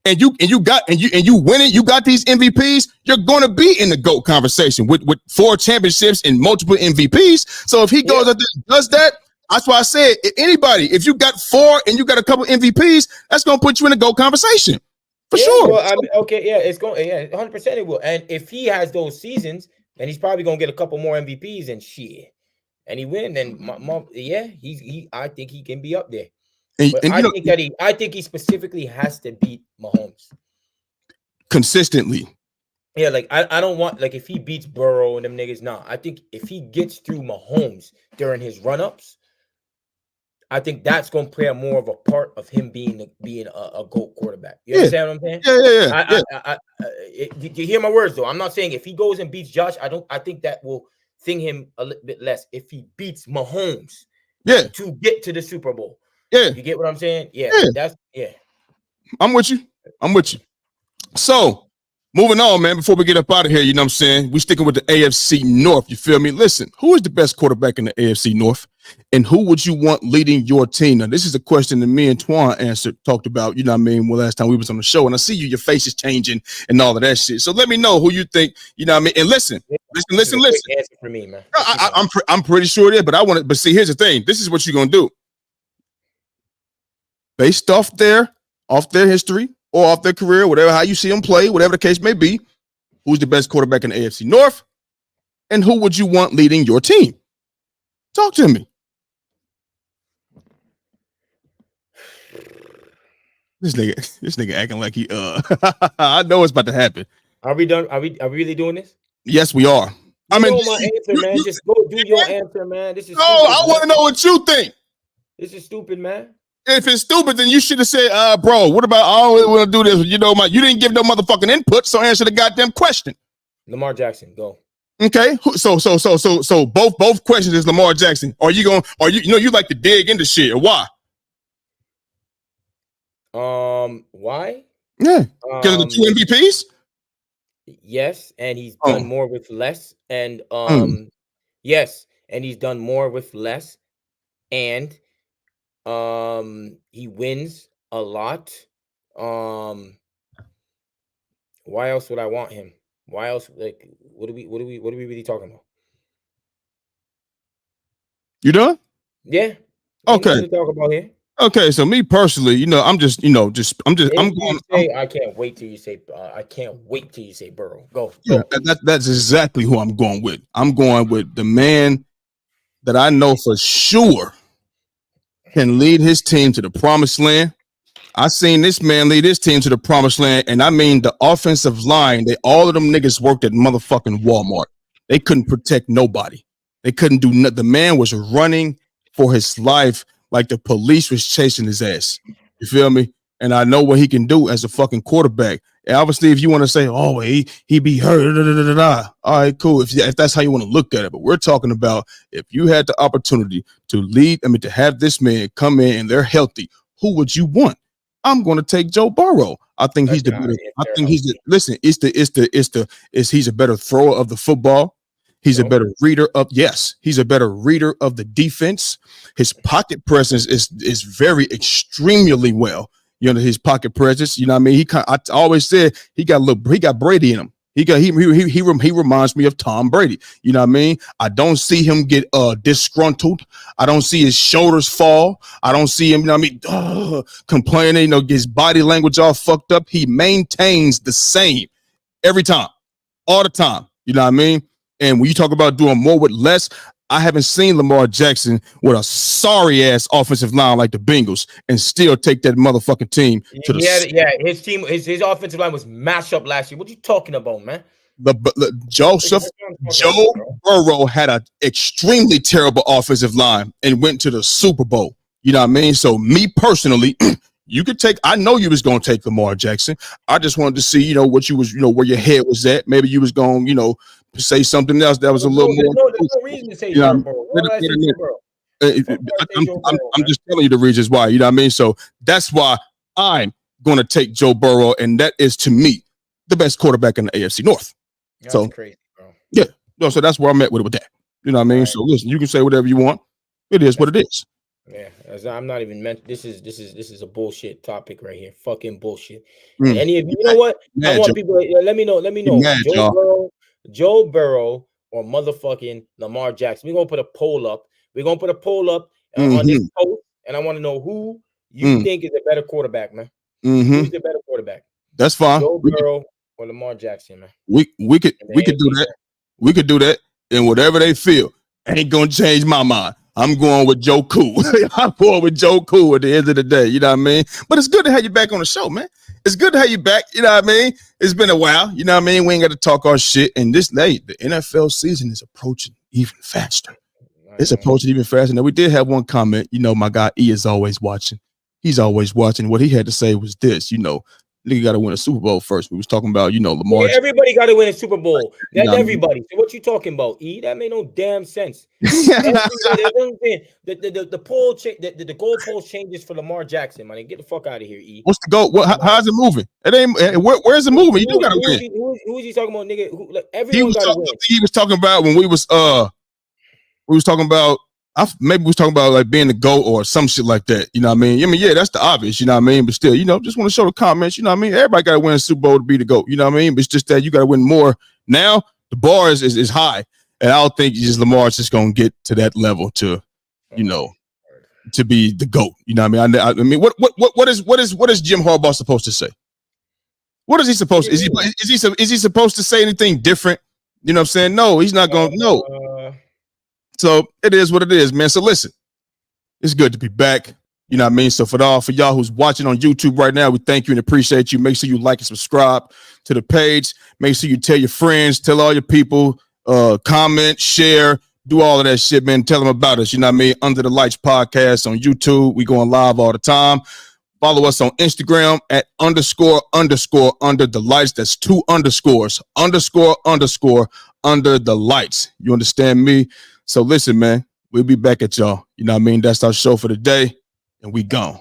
and you win it, you got these MVPs, you're gonna be in the GOAT conversation with 4 championships and multiple MVPs. So if he goes out there and does that, that's why I said if you got 4 and you got a couple MVPs, that's gonna put you in the GOAT conversation. For sure. Well, it's going 100% it will. And if he has those seasons, then he's probably gonna get a couple more MVPs and shit. And he win, then I think he can be up there. I think he specifically has to beat Mahomes consistently. Yeah, like I don't want like if he beats Burrow and them niggas, I think if he gets through Mahomes during his run-ups, I think that's gonna play a more of a part of him being a GOAT quarterback. You understand what I'm saying? Yeah. You hear my words though. I'm not saying if he goes and beats Josh, I think that will thing him a little bit less if he beats Mahomes. To get to the Super Bowl. Yeah. You get what I'm saying? Yeah. I'm with you. So moving on, man, before we get up out of here, you know what I'm saying? We sticking with the AFC North. You feel me? Listen, who is the best quarterback in the AFC North? And who would you want leading your team? Now, this is a question that me and Twan talked about, you know what I mean, last time we was on the show. And I see your face is changing and all of that shit. So let me know who you think, you know what I mean? And listen. Answer for me, man. I'm pretty sure it is, but see, here's the thing. This is what you're going to do. Based off their history or off their career, whatever, how you see them play, whatever the case may be, who's the best quarterback in the AFC North? And who would you want leading your team? Talk to me. This nigga acting like he I know it's about to happen. Are we done? Are we really doing this? Yes, we are. My answer, man. Just go do your answer, man. This is no, stupid, I want to know what you think. This is stupid, man. If it's stupid, then you should have said, bro, what about I always want to do this? You know, you didn't give no motherfucking input, so answer the goddamn question. Lamar Jackson, go. Okay, so both questions is Lamar Jackson. You like to dig into shit, or why? Why? Yeah, because of the 2 MVPs. Yes, and he's done more with less, and yes, and he's done more with less. and he wins a lot. Why else would I want him? Why else? Like, what are we really talking about? You done? Yeah. Okay. To talk about here. Okay, so me personally, I'm going. I can't wait till you say. I can't wait till you say Burrow. Go. Yeah, that's exactly who I'm going with. I'm going with the man that I know for sure can lead his team to the promised land. I seen this man lead his team to the promised land, and I mean the offensive line. All of them niggas worked at motherfucking Walmart. They couldn't protect nobody. They couldn't do nothing. The man was running for his life like the police was chasing his ass. You feel me? And I know what he can do as a fucking quarterback. And obviously, if you want to say, oh, he be hurt, all right, cool. If that's how you want to look at it. But we're talking about if you had the opportunity to lead, to have this man come in and they're healthy, who would you want? I'm going to take Joe Burrow. I think he's the better. I think he's the. Listen, he's a better thrower of the football. He's a better reader of. Yes, he's a better reader of the defense. His pocket presence is very extremely well. His pocket presence. You know what I mean? I always said he got Brady in him. He reminds me of Tom Brady. You know what I mean? I don't see him get disgruntled. I don't see his shoulders fall. I don't see him, complaining, his body language all fucked up. He maintains the same every time, all the time. You know what I mean? And when you talk about doing more with less, I haven't seen Lamar Jackson with a sorry ass offensive line like the Bengals and still take that motherfucking team to his team, his offensive line was mashed up last year. What are you talking about, man? Joe Burrow had an extremely terrible offensive line and went to the Super Bowl. You know what I mean? So me personally, you could take. I know you was gonna take Lamar Jackson. I just wanted to see, what you was, where your head was at. Maybe you was going, say something else that was a little more. There's no reason to say Joe Burrow. I'm just telling you the reasons why. You know what I mean? So that's why I'm going to take Joe Burrow, and that is to me the best quarterback in the AFC North. That's crazy, bro. Yeah. So that's where I'm at with that. You know what I mean? Right. So listen, you can say whatever you want. It is what it is. Yeah, I'm not even meant. This is a bullshit topic right here. Fucking bullshit. Any of you know what? I want people. Let me know. Mad, Joe Burrow or motherfucking Lamar Jackson. We're gonna put a poll up. On this post, and I want to know who you think is a better quarterback, man. Who's the better quarterback? That's fine. Joe Burrow or Lamar Jackson, man. We could do that. We could do that, and whatever they feel ain't gonna change my mind. I'm going with Joe Cool. I'm going with Joe Cool at the end of the day. You know what I mean? But it's good to have you back on the show, man. It's good to have you back. You know what I mean? It's been a while. You know what I mean? We ain't got to talk our shit. And the NFL season is approaching even faster. It's approaching even faster. Now, we did have one comment. My guy E is always watching. He's always watching. What he had to say was this, nigga got to win a Super Bowl first. We was talking about, Lamar. Yeah, everybody got to win a Super Bowl. That's everybody. So what you talking about, E? That made no damn sense. The poll the goalpost changes for Lamar Jackson, man. Get the fuck out of here, E. What's the goal? How's it moving? It ain't. Where's it moving? You do got to win. Who is he talking about, nigga? Everyone got to win. He was talking about when we was talking about. Maybe we was talking about like being the GOAT or some shit like that. You know what I mean? Yeah, that's the obvious. You know what I mean? But still, just want to show the comments. You know what I mean? Everybody got to win a Super Bowl to be the GOAT. You know what I mean? But it's just that you got to win more. Now the bar is high, and I don't think Lamar's just gonna get to that level to be the GOAT. You know what I mean? I mean, what is Jim Harbaugh supposed to say? What is he supposed to? Is he supposed to say anything different? You know what I'm saying? No, he's not gonna. No. So it is what it is, man. So listen, it's good to be back. You know what I mean? So for y'all who's watching on YouTube right now, we thank you and appreciate you. Make sure you like and subscribe to the page. Make sure you tell your friends, tell all your people, comment, share, do all of that shit, man. Tell them about us. You know what I mean? Under the Lights podcast on YouTube. We going live all the time. Follow us on Instagram at __ under the lights. That's 2 underscores, __ under the lights. You understand me? So listen, man, we'll be back at y'all. You know what I mean? That's our show for the day, and we gone.